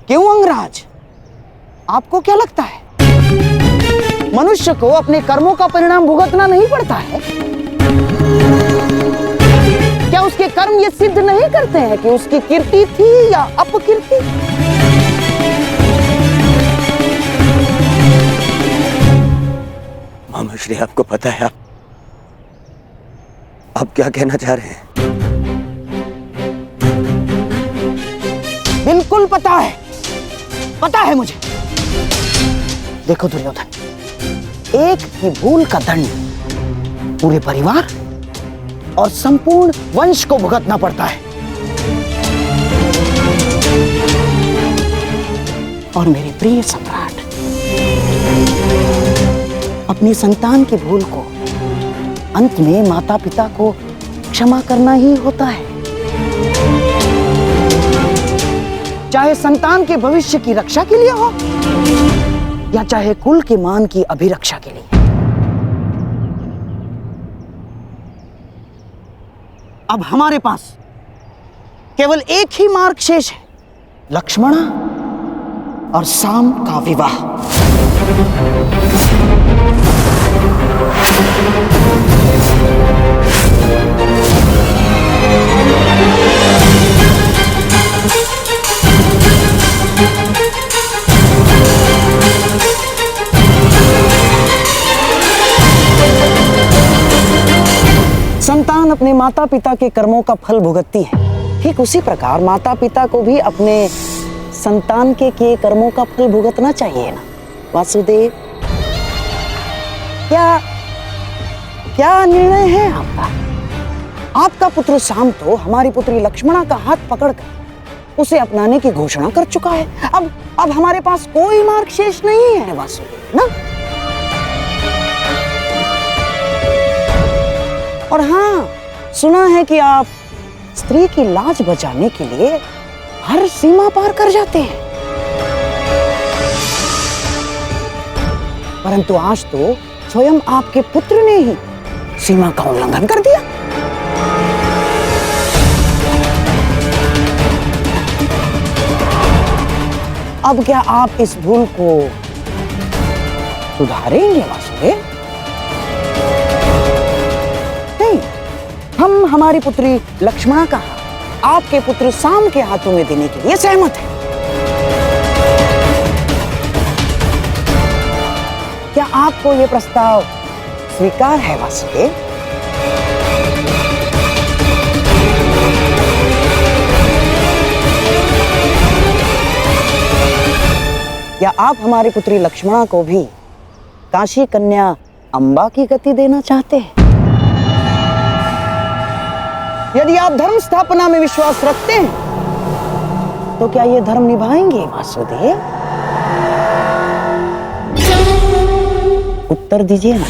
क्यों अंगराज, आपको क्या लगता है मनुष्य को अपने कर्मों का परिणाम भुगतना नहीं पड़ता है? क्या उसके कर्म ये सिद्ध नहीं करते हैं कि उसकी कीर्ति थी या अपकीर्ति? मामाश्री, आपको पता है आप क्या कहना चाह रहे हैं? बिल्कुल पता है, पता है मुझे। देखो दुर्योधन, एक की भूल का दंड पूरे परिवार और संपूर्ण वंश को भुगतना पड़ता है। और मेरे प्रिय सम्राट, अपनी संतान की भूल को अंत में माता पिता को क्षमा करना ही होता है, चाहे संतान के भविष्य की रक्षा के लिए हो या चाहे कुल के मान की अभिरक्षा के लिए। अब हमारे पास केवल एक ही मार्ग शेष है, लक्ष्मणा और साम का विवाह। संतान अपने माता पिता के कर्मों का फल भुगतती है, ठीक उसी प्रकार माता पिता को भी अपने संतान के किए कर्मों का फल भुगतना चाहिए ना वासुदेव। क्या निर्णय है आपका? आपका पुत्र साम तो हमारी पुत्री लक्ष्मणा का हाथ पकड़कर उसे अपनाने की घोषणा कर चुका है। अब हमारे पास कोई मार्ग शेष नहीं है वासुदेव ना। और हाँ, सुना है कि आप स्त्री की लाज बचाने के लिए हर सीमा पार कर जाते हैं, परंतु आज तो स्वयं आपके पुत्र ने ही सीमा का उल्लंघन कर दिया। अब क्या आप इस भूल को सुधारेंगे वासुदेव? नहीं, हम हमारी पुत्री लक्ष्मणा का आपके पुत्र साम के हाथों में देने के लिए सहमत हैं। क्या आपको यह प्रस्ताव स्वीकार है वासुदेव? या आप हमारी पुत्री लक्ष्मणा को भी काशी कन्या अंबा की गति देना चाहते हैं? यदि आप धर्म स्थापना में विश्वास रखते हैं तो क्या ये धर्म निभाएंगे वासुदेव? उत्तर दीजिए ना।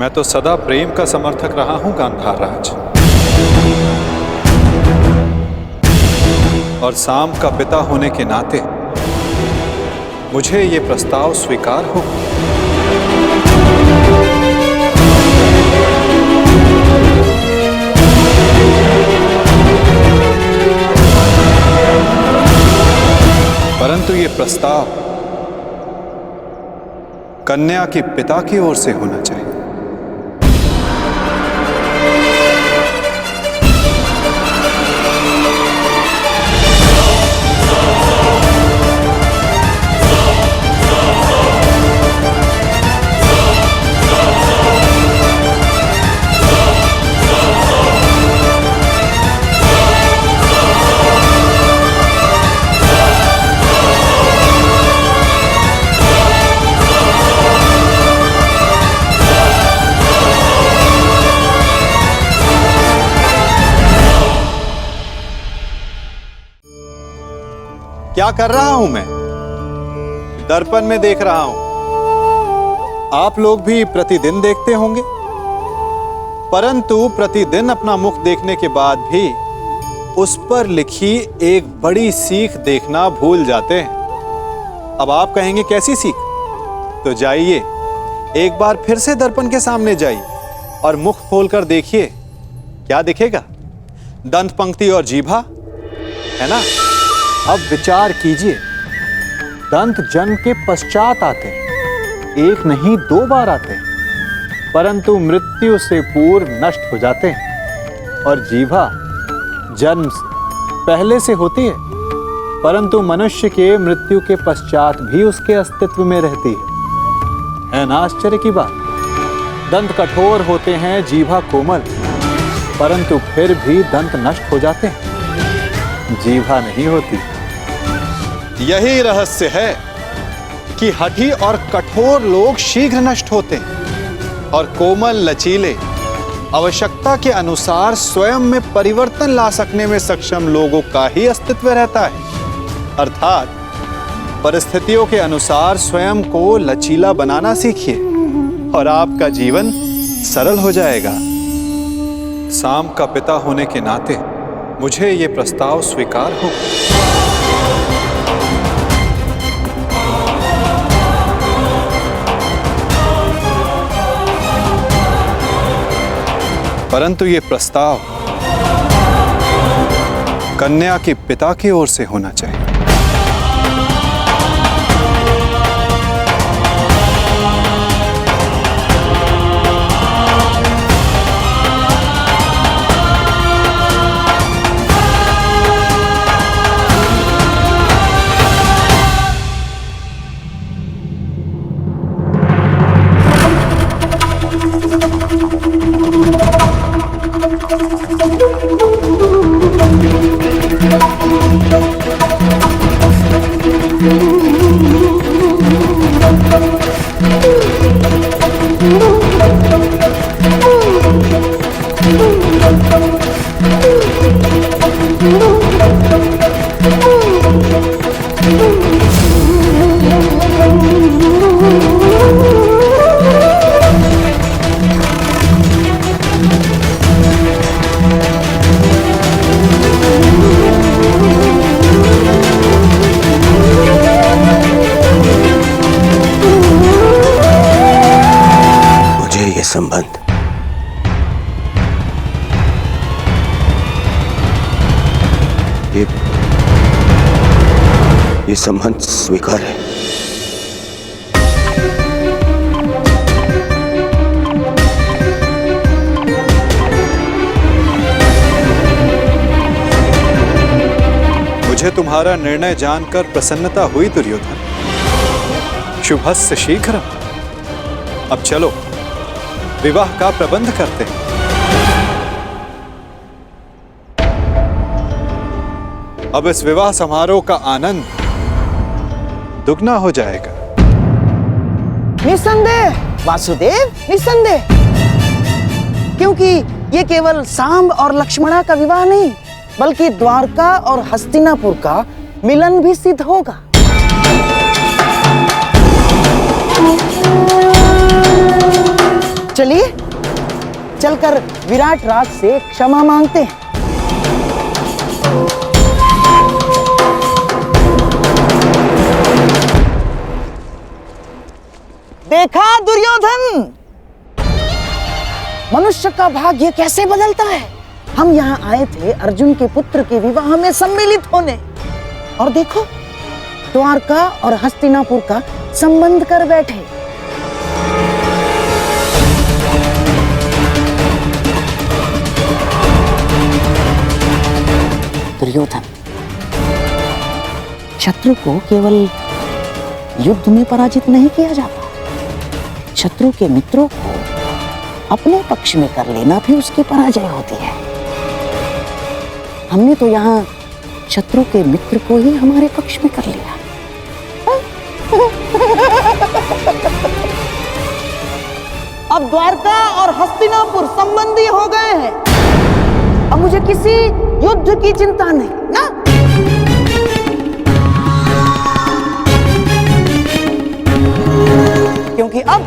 मैं तो सदा प्रेम का समर्थक रहा हूं गांधार राज, और साम का पिता होने के नाते मुझे ये प्रस्ताव स्वीकार हो। परंतु ये प्रस्ताव कन्या के पिता की ओर से होना चाहिए। क्या कर रहा हूं मैं? दर्पण में देख रहा हूं। आप लोग भी प्रतिदिन देखते होंगे, परंतु प्रतिदिन अपना मुख देखने के बाद भी उस पर लिखी एक बड़ी सीख देखना भूल जाते हैं। अब आप कहेंगे कैसी सीख? तो जाइए, एक बार फिर से दर्पण के सामने जाइए और मुख खोलकर देखिए, क्या दिखेगा? दंत पंक्ति और जीभा, है ना? अब विचार कीजिए, दंत जन्म के पश्चात आते हैं, एक नहीं 2 बार आते हैं, परंतु मृत्यु से पूर्व नष्ट हो जाते हैं। और जीभा जन्म से पहले से होती है, परंतु मनुष्य के मृत्यु के पश्चात भी उसके अस्तित्व में रहती है ना आश्चर्य की बात? दंत कठोर होते हैं, जीभा कोमल, परंतु फिर भी दंत नष्ट हो जाते हैं, जीभा नहीं होती। यही रहस्य है कि हठी और कठोर लोग शीघ्र नष्ट होते हैं और कोमल लचीले आवश्यकता के अनुसार स्वयं में परिवर्तन ला सकने में सक्षम लोगों का ही अस्तित्व रहता है। अर्थात परिस्थितियों के अनुसार स्वयं को लचीला बनाना सीखिए और आपका जीवन सरल हो जाएगा। साम का पिता होने के नाते मुझे ये प्रस्ताव स्वीकार हो। परंतु ये प्रस्ताव कन्या के पिता की ओर से होना चाहिए। संबंध ये संबंध स्वीकार है। मुझे तुम्हारा निर्णय जानकर प्रसन्नता हुई दुर्योधन। शुभस्य शीघ्र। अब चलो विवाह का प्रबंध करते हैं। अब इस विवाह समारोह का आनंद दुगना हो जाएगा। निसंदेह वासुदेव, निसंदेह, क्योंकि ये केवल सांब और लक्ष्मणा का विवाह नहीं, बल्कि द्वारका और हस्तिनापुर का मिलन भी सिद्ध होगा। चलिए चलकर विराट राज से क्षमा मांगते हैं। देखा दुर्योधन, मनुष्य का भाग्य कैसे बदलता है। हम यहाँ आए थे अर्जुन के पुत्र के विवाह में सम्मिलित होने, और देखो द्वारका और हस्तिनापुर का संबंध कर बैठे। दुर्योधन, शत्रु को केवल युद्ध में पराजित नहीं किया जाता, शत्रु के मित्रों को अपने पक्ष में कर लेना भी उसकी पराजय होती है। हमने तो यहाँ शत्रु के मित्र को ही हमारे पक्ष में कर लिया। अब द्वारका और हस्तिनापुर संबंधी हो गए हैं। अब मुझे किसी युद्ध की चिंता नहीं ना। क्योंकि अब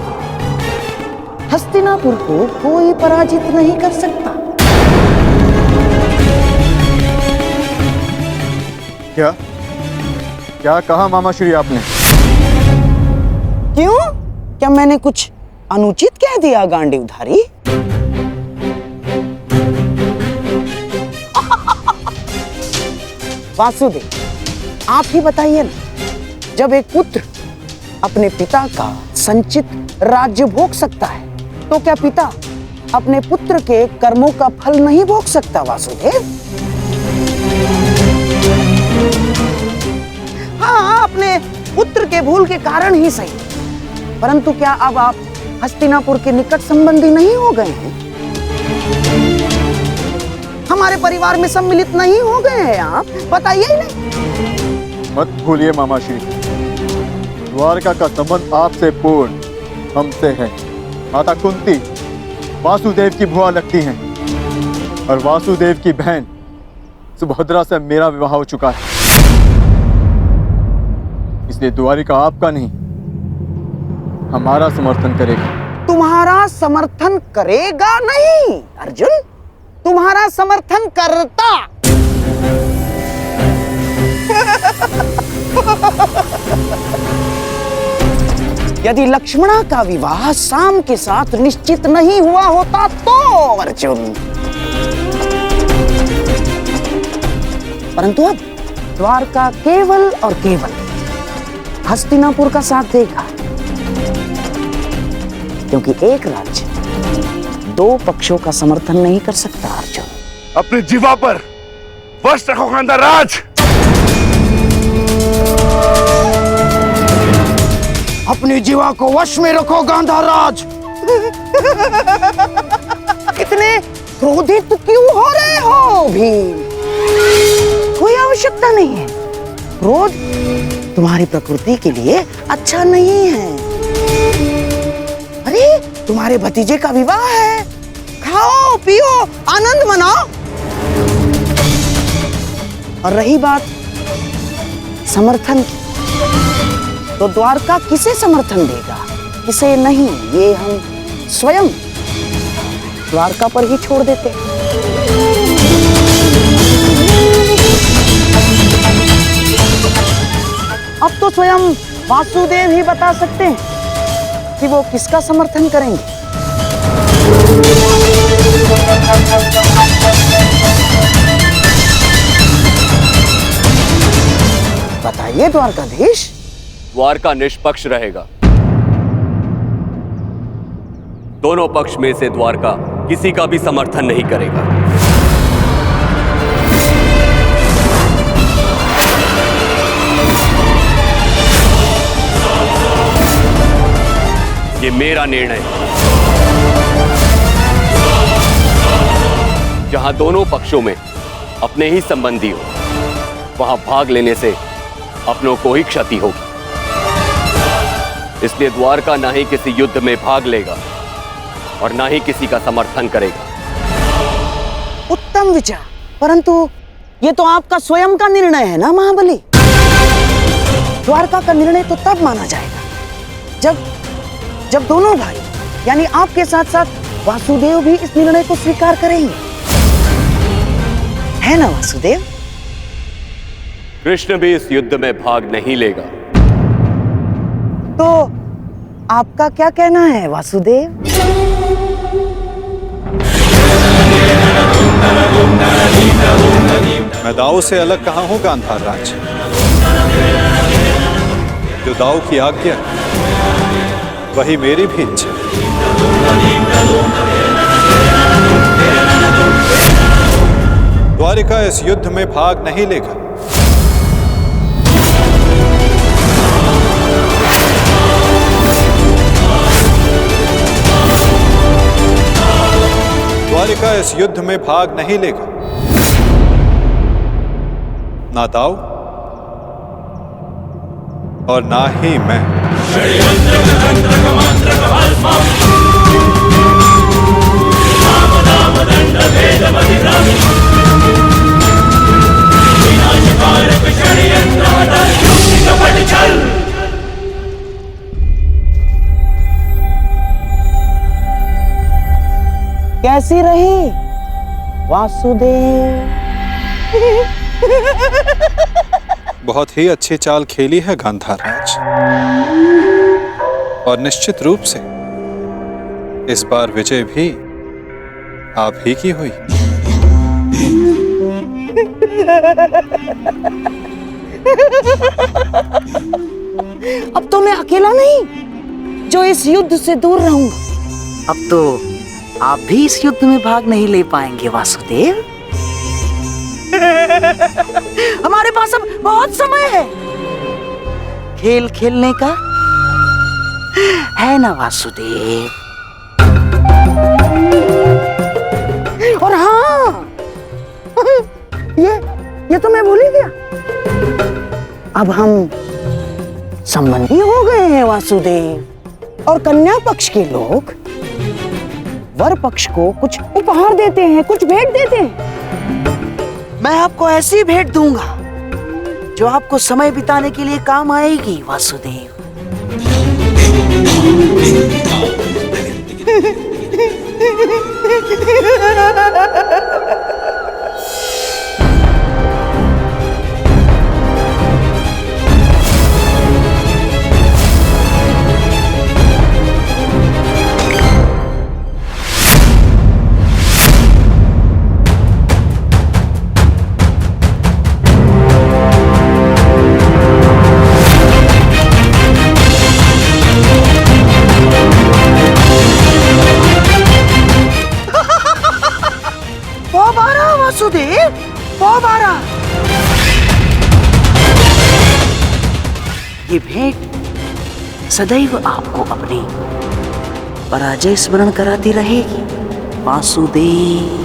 हस्तिनापुर को कोई पराजित नहीं कर सकता। क्या क्या कहा मामा श्री आपने? क्यों? क्या मैंने कुछ अनुचित कह दिया गांडीवधारी? वासुदेव, आप ही बताइए ना, जब एक पुत्र अपने पिता का संचित राज्य भोग सकता है, तो क्या पिता अपने पुत्र के कर्मों का फल नहीं भोग सकता? वासुदेव, हाँ, अपने पुत्र के भूल के कारण ही सही, परंतु क्या अब आप हस्तिनापुर के निकट संबंधी नहीं हो गए हैं? हमारे परिवार में सम्मिलित नहीं हो गए हैं आप? बताइए ही नहीं। मत भूलिए मामा श्री, द्वारका का संबंध आपसे पूर्ण हमसे है। माता कुंती वासुदेव की भुआ लगती हैं और वासुदेव की बहन सुभद्रा से मेरा विवाह हो चुका है, इसलिए द्वारिका आपका नहीं हमारा समर्थन करेगा। तुम्हारा समर्थन करेगा नहीं अर्जुन, तुम्हारा समर्थन करता। यदि लक्ष्मणा का विवाह शाम के साथ निश्चित नहीं हुआ होता तो अर्जुन, परंतु अब द्वारका केवल और केवल हस्तिनापुर का साथ देगा, क्योंकि एक राज्य दो पक्षों का समर्थन नहीं कर सकता अर्जुन। अपनी जीवा पर वश रखो गांधार राज। अपनी जीवा को वश में रखो गांधार राज। इतने क्रोधित क्यों हो रहे हो भीम? कोई आवश्यकता नहीं है, क्रोध तुम्हारी प्रकृति के लिए अच्छा नहीं है। अरे तुम्हारे भतीजे का विवाह है, खाओ पियो आनंद मनाओ। और रही बात समर्थन की, तो द्वारका किसे समर्थन देगा किसे नहीं, ये हम स्वयं द्वारका पर ही छोड़ देते। अब तो स्वयं वासुदेव ही बता सकते हैं कि वो किसका समर्थन करेंगे। बताइए द्वारकाधीश। द्वारका निष्पक्ष रहेगा। दोनों पक्ष में से द्वारका किसी का भी समर्थन नहीं करेगा। ये मेरा निर्णय है। जहां दोनों पक्षों में अपने ही संबंधी हो, वहां भाग लेने से अपनों को ही क्षति होगी। इसलिए द्वारका ना ही किसी युद्ध में भाग लेगा और ना ही किसी का समर्थन करेगा। उत्तम विचार, परंतु ये तो आपका स्वयं का निर्णय है ना महाबली। द्वारका का निर्णय तो तब माना जाएगा जब दोनों भाई यानी आपके साथ साथ वासुदेव भी इस निर्णय को स्वीकार करेंगे, है ना वासुदेव? कृष्ण भी इस युद्ध में भाग नहीं लेगा। तो आपका क्या कहना है वासुदेव? मैं दाऊ से अलग कहाँ हूँ गांधार राज। जो दाऊ की आज्ञा वही मेरी भी इच्छा। द्वारिका इस युद्ध में भाग नहीं लेगा। द्वारिका इस युद्ध में भाग नहीं लेगा। ना दाऊ और ना ही मैं। कैसी रही वासुदेव? बहुत ही अच्छी चाल खेली है गांधार राज, और निश्चित रूप से इस बार विजय भी आप ही की हुई। अब तो मैं अकेला नहीं जो इस युद्ध से दूर रहूंगा। अब तो आप भी इस युद्ध में भाग नहीं ले पाएंगे वासुदेव। हमारे पास अब बहुत समय है खेल खेलने का, है ना वासुदेव? और हाँ, ये तो मैं भूल ही गया। अब हम संबंधी हो गए हैं वासुदेव, और कन्या पक्ष के लोग वर पक्ष को कुछ उपहार देते हैं, कुछ भेंट देते हैं। मैं आपको ऐसी भेंट दूंगा जो आपको समय बिताने के लिए काम आएगी वासुदेव। वासुदेव, ये भेंट सदैव आपको अपनी पराजय स्मरण कराती रहेगी वासुदेव।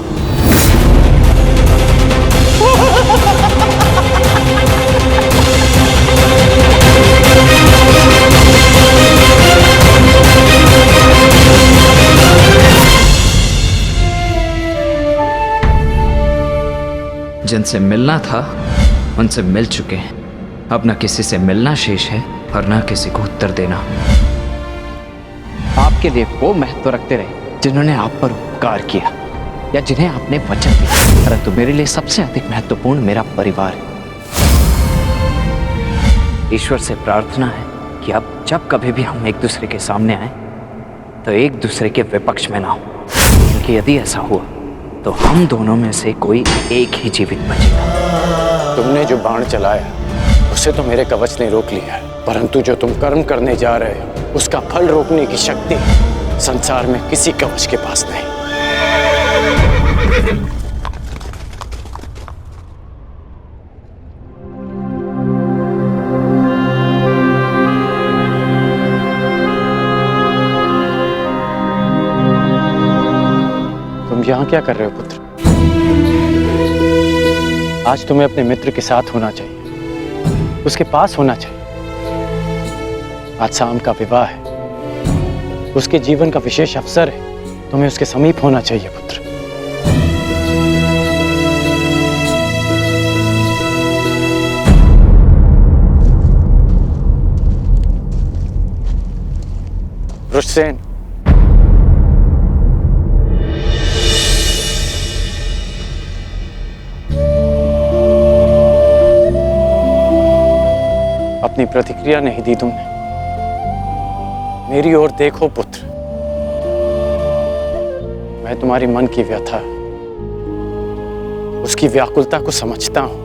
जिनसे मिलना था उनसे मिल चुके हैं। अब न किसी से मिलना शेष है और न किसी को उत्तर देना। आपके लिए वो महत्व रखते रहे जिन्होंने आप पर उपकार किया या जिन्हें आपने वचन दिया, परंतु मेरे लिए सबसे अधिक महत्वपूर्ण मेरा परिवार है। ईश्वर से प्रार्थना है कि अब जब कभी भी हम एक दूसरे के सामने आए तो एक दूसरे के विपक्ष में ना हो, क्योंकि यदि ऐसा हुआ तो हम दोनों में से कोई एक ही जीवित बचेगा। तुमने जो बाण चलाया उसे तो मेरे कवच ने रोक लिया, परंतु जो तुम कर्म करने जा रहे हो उसका फल रोकने की शक्ति संसार में किसी कवच के पास नहीं। तुम यहाँ क्या कर रहे हो पुत्र? आज तुम्हें अपने मित्र के साथ होना चाहिए, उसके पास होना चाहिए। आज शाम का विवाह है, उसके जीवन का विशेष अवसर है, तुम्हें उसके समीप होना चाहिए पुत्र। वृषसेन, अपनी प्रतिक्रिया नहीं दी तुमने। मेरी ओर देखो पुत्र, मैं तुम्हारी मन की व्यथा, उसकी व्याकुलता को समझता हूं।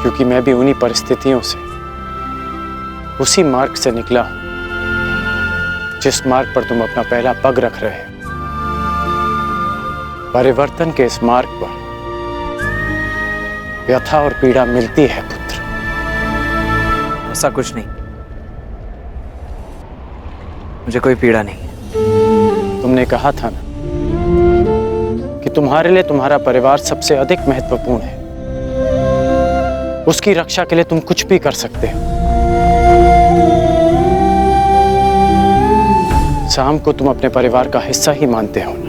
क्योंकि मैं भी उन्हीं परिस्थितियों से, उसी मार्ग से निकला हूं जिस मार्ग पर तुम अपना पहला पग रख रहे हो। परिवर्तन के इस मार्ग पर व्यथा और पीड़ा मिलती है पुत्र। ऐसा कुछ नहीं, मुझे कोई पीड़ा नहीं। तुमने कहा था ना कि तुम्हारे लिए तुम्हारा परिवार सबसे अधिक महत्वपूर्ण है, उसकी रक्षा के लिए तुम कुछ भी कर सकते हो। शाम को तुम अपने परिवार का हिस्सा ही मानते हो ना?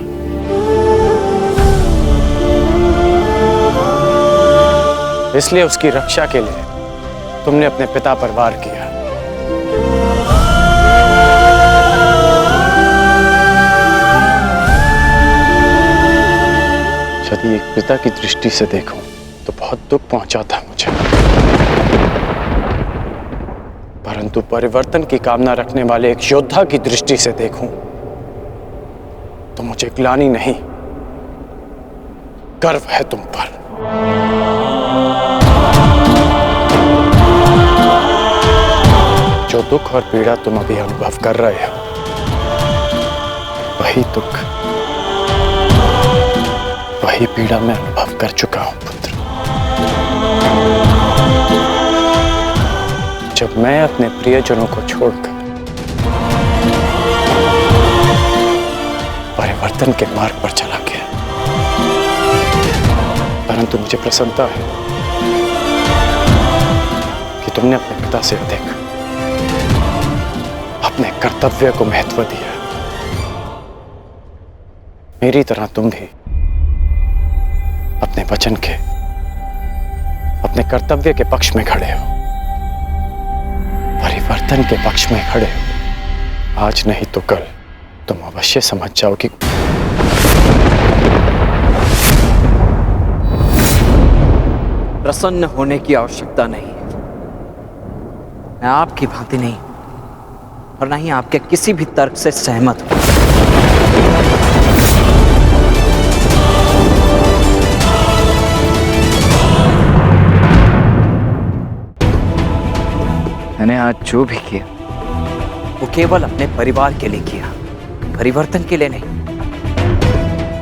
इसलिए उसकी रक्षा के लिए तुमने अपने पिता पर वार किया। यदि एक पिता की दृष्टि से देखूं तो बहुत दुख पहुंचा था मुझे, परंतु परिवर्तन की कामना रखने वाले एक योद्धा की दृष्टि से देखूं तो मुझे ग्लानि नहीं, गर्व है तुम पर। जो दुख और पीड़ा तुम अभी अनुभव कर रहे हो वही दुख, वही पीड़ा मैं अनुभव कर चुका हूं पुत्र। जब मैं अपने प्रियजनों को छोड़कर परिवर्तन के मार्ग पर चला गया, परंतु मुझे प्रसन्नता है कि तुमने अपने पिता से अधिक अपने कर्तव्य को महत्व दिया। मेरी तरह तुम भी अपने वचन के, अपने कर्तव्य के पक्ष में खड़े हो, परिवर्तन के पक्ष में खड़े हो। आज नहीं तो कल तुम अवश्य समझ जाओगे। प्रसन्न होने की आवश्यकता नहीं है। मैं आपकी भांति नहीं और न ही आपके किसी भी तर्क से सहमत हूं। मैंने आज जो भी किया वो केवल अपने परिवार के लिए किया, परिवर्तन के लिए नहीं।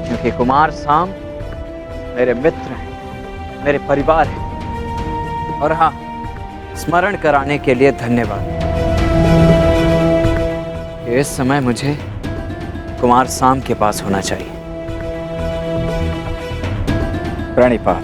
क्योंकि कुमार साम मेरे मित्र हैं, मेरे परिवार हैं। और हाँ, स्मरण कराने के लिए धन्यवाद। इस समय मुझे कुमार साम के पास होना चाहिए। प्रणिपात।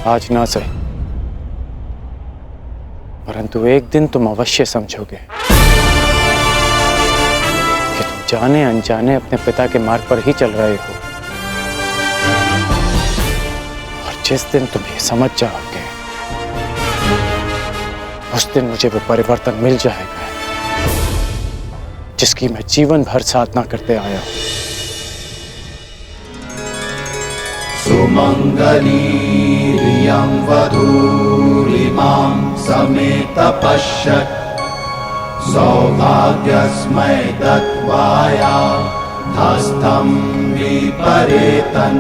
आज ना सही, परंतु एक दिन तुम अवश्य समझोगे कि तुम जाने अनजाने अपने पिता के मार्ग पर ही चल रहे हो। और जिस दिन तुम ये समझ जाओगे, उस दिन मुझे वो परिवर्तन मिल जाएगा जिसकी मैं जीवन भर साधना करते आया हूं। सुमंगलीरियं वधूरिमां समेत पश्यत् सौभाग्यस्मै दत्वाया हस्तं विपरेतन्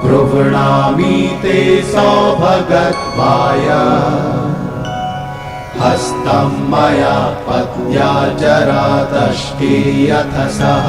गृह्णामि ते सौभगत्वाय हस्तं मया पत्या जरादष्टे यथ सः।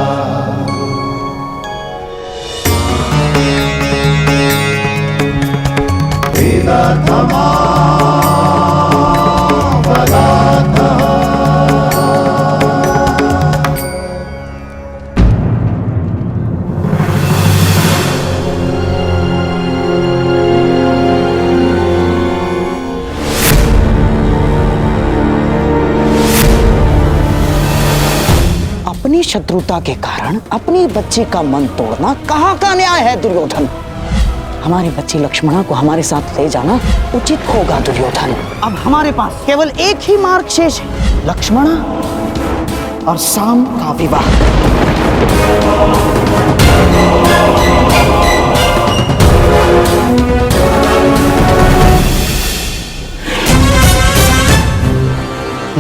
अपनी शत्रुता के कारण अपनी बच्ची का मन तोड़ना कहाँ का न्याय है दुर्योधन? हमारी बच्ची लक्ष्मणा को हमारे साथ ले जाना उचित होगा दुर्योधन। अब हमारे पास केवल एक ही मार्ग शेष है, लक्ष्मणा और साम का विवाह।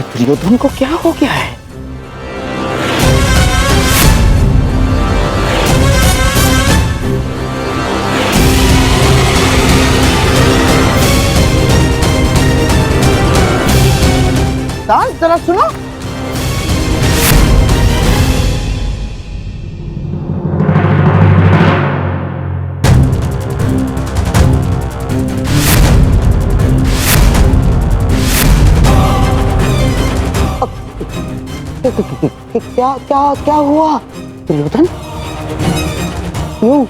दुर्योधन को क्या हो गया है? दास जरा सुनो। क्या क्या क्या हुआ दुर्योधन? क्यों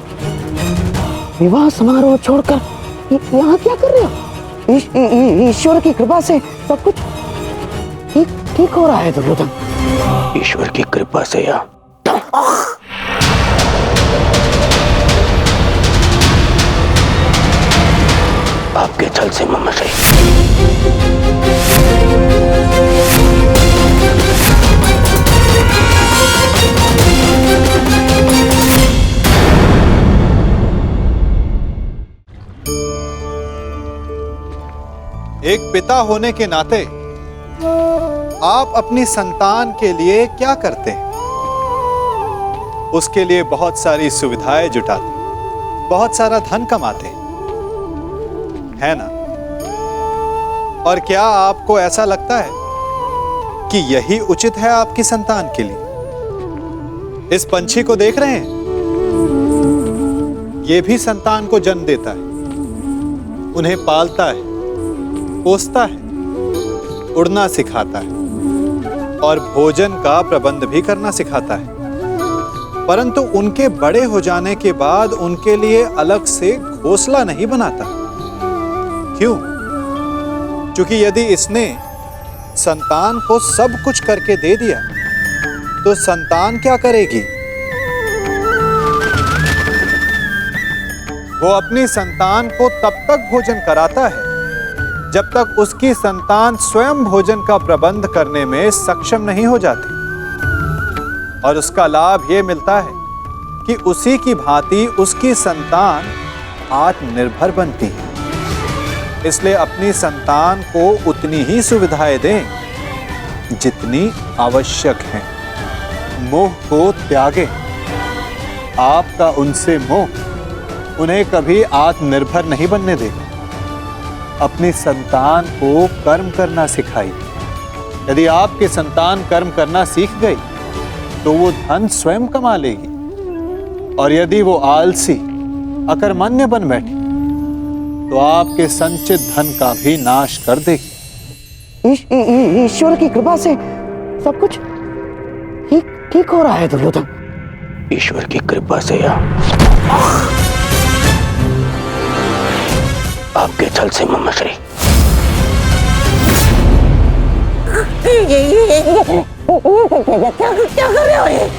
विवाह समारोह छोड़कर यहाँ क्या कर रहे हो? ईश्वर की कृपा से सब कुछ ठीक हो रहा है दुर्योधन। ईश्वर की कृपा से या आपके छल से ममशई। एक पिता होने के नाते आप अपनी संतान के लिए क्या करते हैं? उसके लिए बहुत सारी सुविधाएं जुटाते, बहुत सारा धन कमाते है ना? और क्या आपको ऐसा लगता है कि यही उचित है आपकी संतान के लिए? इस पंछी को देख रहे हैं, यह भी संतान को जन्म देता है, उन्हें पालता है, पोसता है, उड़ना सिखाता है और भोजन का प्रबंध भी करना सिखाता है। परंतु उनके बड़े हो जाने के बाद उनके लिए अलग से घोंसला नहीं बनाता। क्यों? क्योंकि यदि इसने संतान को सब कुछ करके दे दिया तो संतान क्या करेगी? वो अपनी संतान को तब तक भोजन कराता है जब तक उसकी संतान स्वयं भोजन का प्रबंध करने में सक्षम नहीं हो जाती। और उसका लाभ यह मिलता है कि उसी की भांति उसकी संतान आत्मनिर्भर बनती है। इसलिए अपनी संतान को उतनी ही सुविधाएं दें जितनी आवश्यक हैं। मोह को त्यागें। आपका उनसे मोह उन्हें कभी आत्मनिर्भर नहीं बनने देगा। अपनी संतान को कर्म करना सिखाइए। यदि आपकी संतान कर्म करना सीख गई तो वो धन स्वयं कमा लेगी, और यदि वो आलसी अकर्मण्य बन बैठी तो आपके संचित धन का भी नाश कर देगी। ईश्वर की कृपा से सब कुछ ठीक हो रहा है दुर्योधन। ईश्वर की कृपा से या आपके छल से मम्मश्री? क्या कर रहे हो ये?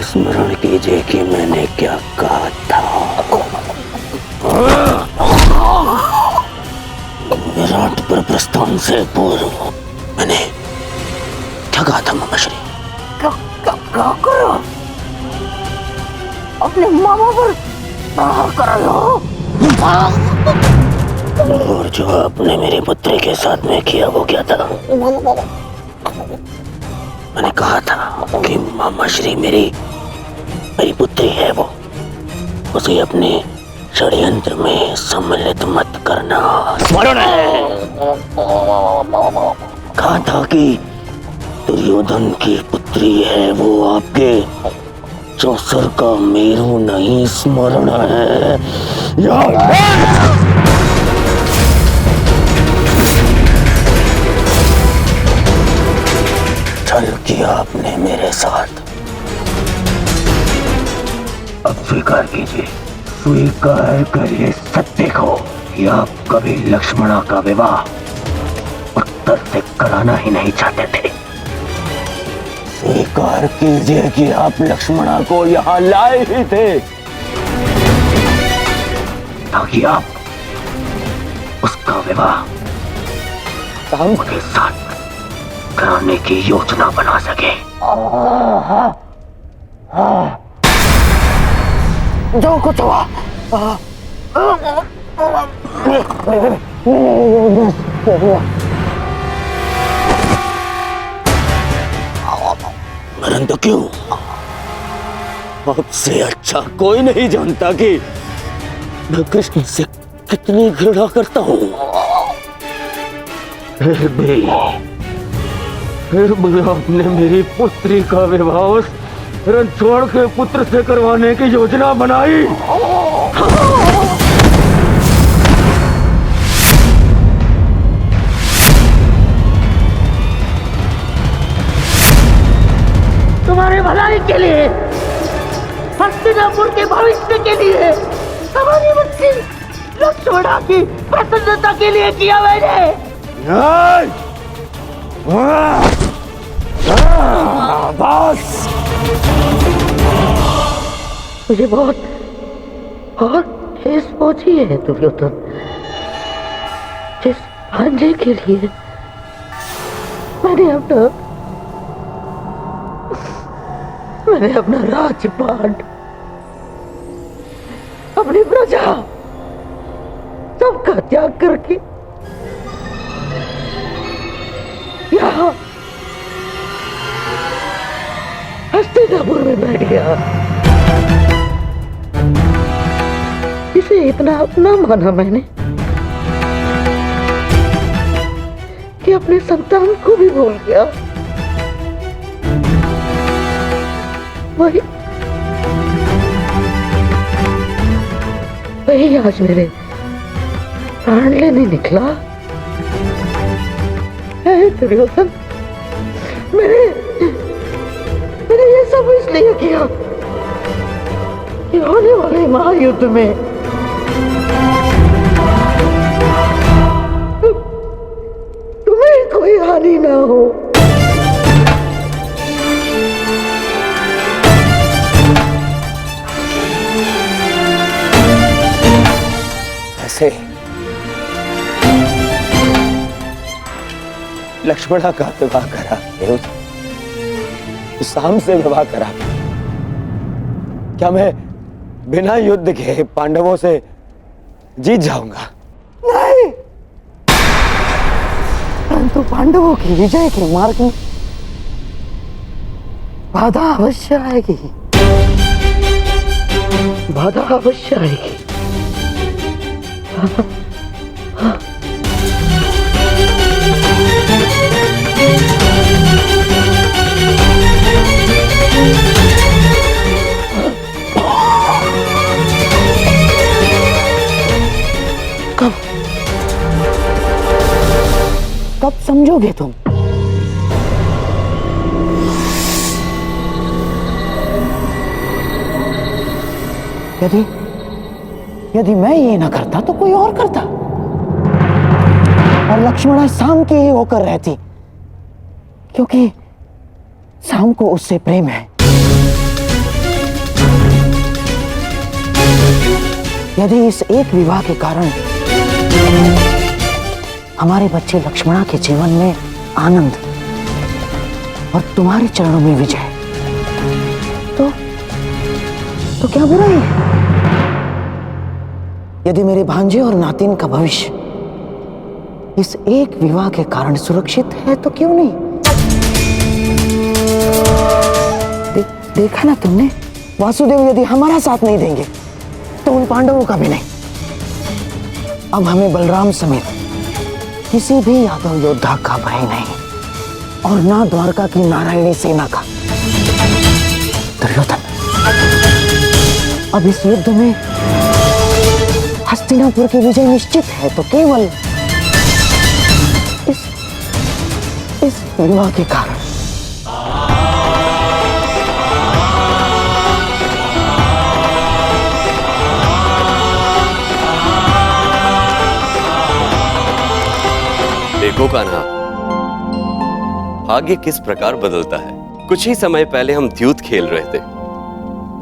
स्मरण कीजिए कि मैंने क्या कहा था। विराट पर प्रस्थान से पूर्व मैंने क्या कहा था मम्मश्री? क्या कर रहे हो? अपने मामा पर कर रहे हो? और जो आपने मेरे पुत्री के साथ में किया वो क्या था? मैंने कहा था कि मामाश्री मेरी पुत्री है, वो उसे अपने षड्यंत्र में सम्मिलित मत करना। स्मरण है। कहा था कि दुर्योधन की पुत्री है, वो आपके चौसर का मेरू नहीं। स्मरण है। छल किया आपने मेरे साथ। अब स्वीकार कीजिए, स्वीकार करिए सत्य को कि आप कभी लक्ष्मणा का विवाह उत्तर से कराना ही नहीं चाहते थे। स्वीकार कीजिए कि आप लक्ष्मणा को यहाँ लाए ही थे ताकि आप उसका विवाह राम के साथ कराने की योजना बना सके। जो कुछ हुआ परंतु क्यों? आपसे अच्छा कोई नहीं जानता कि मैं कृष्ण से कितनी घृणा करता हूँ। फिर भी आपने मेरी पुत्री का विवाह उस रणछोड़ के पुत्र से करवाने की योजना बनाई। तुम्हारे भलाई के लिए, हस्तिनापुर के भविष्य के लिए, हमारी बच्ची लक्ष्मणा की प्रसन्नता के लिए किया मैंने। बस मुझे बहुत ठेस पहुंची है दुर्योधन। जिस भांजे के लिए मैंने अपना मैंने अपना राजपाट, अपनी प्रजा, सबका त्याग करके यहाँ हस्तिनापुर में बैठ गया। इसे इतना अपना माना मैंने कि अपने संतान को भी भूल गया। वही आज मेरे प्राण लेने निकला है दुर्योधन। मैंने ये सब इसलिए किया कि होने वाले महायुद्ध में तुम्हें कोई हानि ना हो। ऐसे लक्ष्मणा का विवाह करा, साम से विवाह करा। क्या मैं बिना युद्ध के पांडवों से जीत जाऊंगा? नहीं, परंतु पांडवों की विजय के मार्ग में बाधा अवश्य आएगी, बाधा अवश्य आएगी। कब समझोगे तुम? यदि मैं ये ना करता तो कोई और करता, और लक्ष्मणा साम की ही होकर रहती, क्योंकि साम को उससे प्रेम है। यदि इस एक विवाह के कारण हमारे बच्चे लक्ष्मणा के जीवन में आनंद और तुम्हारे चरणों में विजय, तो क्या बुराई है? यदि मेरे भांजे और नातिन का भविष्य इस एक विवाह के कारण सुरक्षित है तो क्यों नहीं? देखा ना तुमने, वासुदेव यदि हमारा साथ नहीं देंगे तो उन पांडवों का भी नहीं। अब हमें बलराम समेत किसी भी यादव योद्धा का भय नहीं, और ना द्वारका की नारायणी सेना का। दुर्योधन, अब इस युद्ध में हस्तिनापुर की विजय निश्चित है, तो केवल इस विवाह के कारण। देखो कान्हा, भाग्य किस प्रकार बदलता है। कुछ ही समय पहले हम द्यूत खेल रहे थे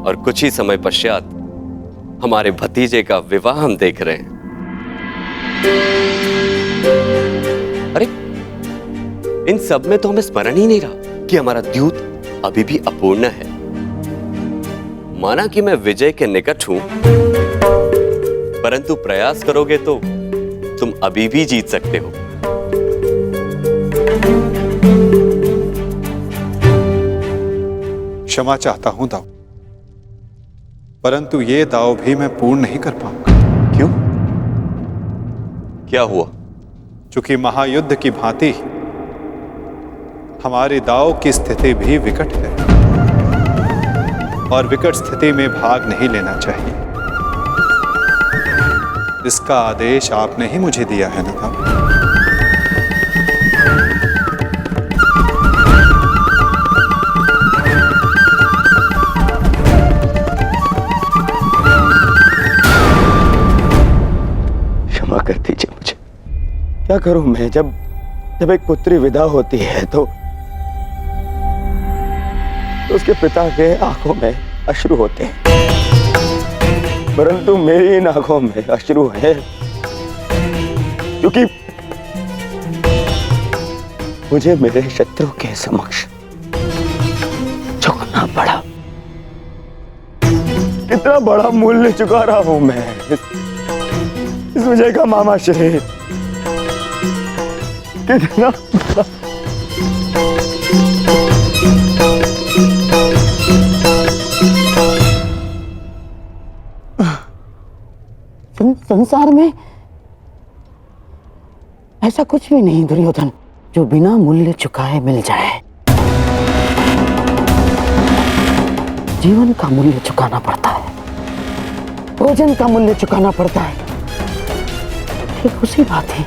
और कुछ ही समय पश्चात हमारे भतीजे का विवाह हम देख रहे हैं। अरे इन सब में तो हमें स्मरण ही नहीं रहा कि हमारा द्यूत अभी भी अपूर्ण है। माना कि मैं विजय के निकट हूं, परंतु प्रयास करोगे तो तुम अभी भी जीत सकते हो। क्षमा चाहता हूं दाऊ, परंतु ये दाव भी मैं पूर्ण नहीं कर पाऊंगा। क्यों? क्या हुआ? चूंकि महायुद्ध की भांति हमारे दाव की स्थिति भी विकट है, और विकट स्थिति में भाग नहीं लेना चाहिए। इसका आदेश आपने ही मुझे दिया है ना दाऊ? कर दीजिए मुझे। क्या करूं मैं? जब एक पुत्री विदा होती है तो उसके पिता के आंखों में अश्रु होते हैं, परंतु मेरी इन आंखों में अश्रु है क्योंकि मुझे मेरे शत्रु के समक्ष झुकना पड़ा। कितना बड़ा मूल्य चुका रहा हूं मैं इस विजय का मामा शहीद। कितना बड़ा। संसार में ऐसा कुछ भी नहीं दुर्योधन जो बिना मूल्य चुकाए मिल जाए। जीवन का मूल्य चुकाना पड़ता है, भोजन का मूल्य चुकाना पड़ता है। ठीक उसी बात है,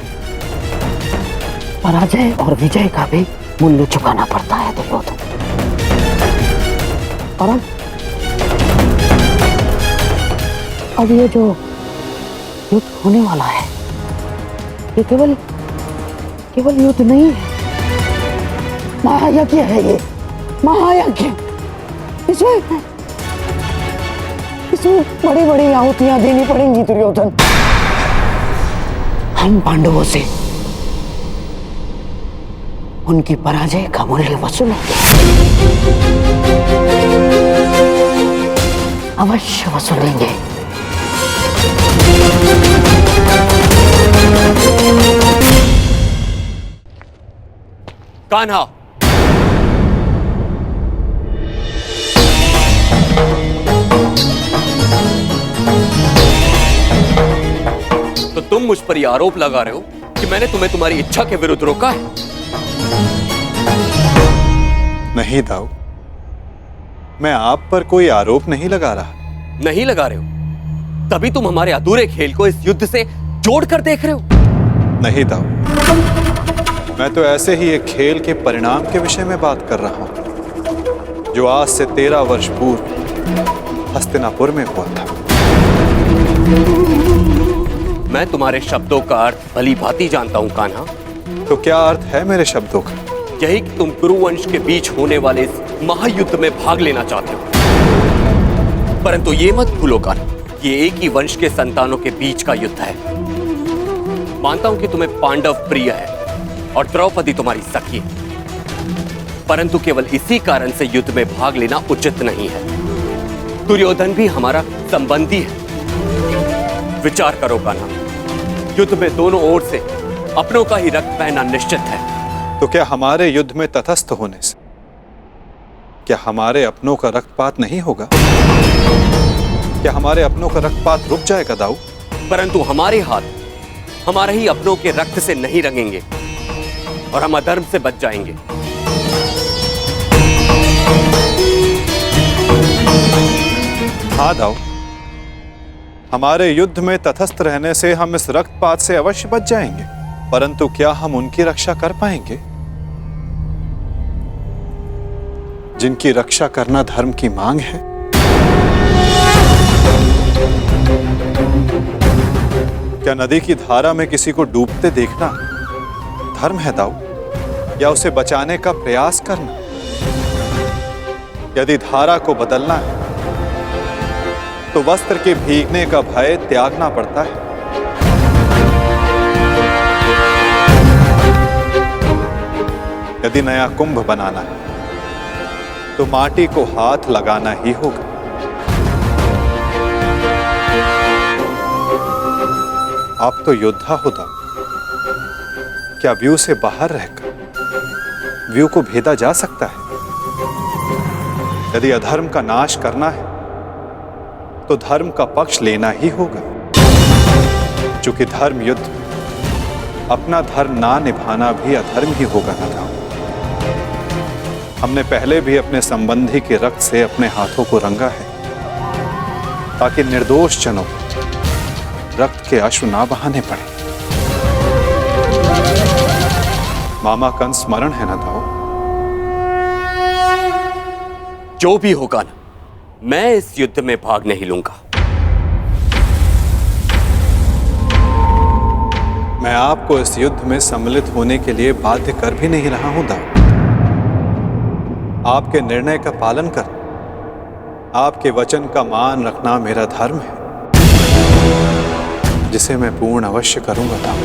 पराजय और विजय का भी मूल्य चुकाना पड़ता है दुर्योधन। और अब ये जो युद्ध होने वाला है, ये केवल युद्ध नहीं है, महायज्ञ है। ये महायज्ञ, इसमें बड़ी बड़ी आहुतियां देनी पड़ेंगी दुर्योधन। हम पांडवों से उनकी पराजय का मूल्य वसूलेंगे, अवश्य वसूलेंगे। कान्हा, तो तुम मुझ पर यह आरोप लगा रहे हो कि मैंने तुम्हें तुम्हारी इच्छा के विरुद्ध रोका है? नहीं दाऊ, मैं आप पर कोई आरोप नहीं लगा रहा। नहीं लगा रहे हो, तभी तुम हमारे अधूरे खेल को इस युद्ध से जोड़कर देख रहे हो। नहीं दाऊ, मैं तो ऐसे ही एक खेल के परिणाम के विषय में बात कर रहा हूं जो आज से 13 वर्ष पूर्व हस्तिनापुर में हुआ था। मैं तुम्हारे शब्दों का अर्थ भली भांति जानता हूं कान्हा। तो क्या अर्थ है मेरे शब्दों का? यही कि तुम कुरुवंश के बीच होने वाले इस महायुद्ध में भाग लेना चाहते हो। परंतु ये मत भूलो कान्हा, ये एक ही वंश के संतानों के बीच का युद्ध है। मानता हूं कि तुम्हें पांडव प्रिय है और द्रौपदी तुम्हारी सखी है, परंतु केवल इसी कारण से युद्ध में भाग लेना उचित नहीं है। दुर्योधन भी हमारा संबंधी है। विचार करो कान्हा, युद्ध में दोनों ओर से अपनों का ही रक्त बहना निश्चित है। तो क्या हमारे युद्ध में तटस्थ होने से क्या हमारे अपनों का रक्तपात नहीं होगा? क्या हमारे अपनों का रक्तपात रुक जाएगा दाऊ? परंतु हमारे हाथ हमारे ही अपनों के रक्त से नहीं रंगेंगे और हम अधर्म से बच जाएंगे। हाँ दाऊ, हमारे युद्ध में तटस्थ रहने से हम इस रक्तपात से अवश्य बच जाएंगे, परंतु क्या हम उनकी रक्षा कर पाएंगे जिनकी रक्षा करना धर्म की मांग है? क्या नदी की धारा में किसी को डूबते देखना धर्म है दाऊ, या उसे बचाने का प्रयास करना? यदि धारा को बदलना है तो वस्त्र के भीगने का भय त्यागना पड़ता है। यदि नया कुंभ बनाना है तो माटी को हाथ लगाना ही होगा। आप तो योद्धा हो दाऊ, क्या व्यू से बाहर रहकर व्यू को भेदा जा सकता है? यदि अधर्म का नाश करना है तो धर्म का पक्ष लेना ही होगा, क्योंकि धर्म युद्ध अपना धर्म ना निभाना भी अधर्म ही होगा ना दाऊ। हमने पहले भी अपने संबंधी के रक्त से अपने हाथों को रंगा है ताकि निर्दोष जनों रक्त के अश्रु ना बहाने पड़े। मामा कंस स्मरण है ना दाऊ? जो भी होगा ना, मैं इस युद्ध में भाग नहीं लूंगा। मैं आपको इस युद्ध में सम्मिलित होने के लिए बाध्य कर भी नहीं रहा हूं दाऊ। आपके निर्णय का पालन कर, आपके वचन का मान रखना मेरा धर्म है, जिसे मैं पूर्ण अवश्य करूंगा दाऊ।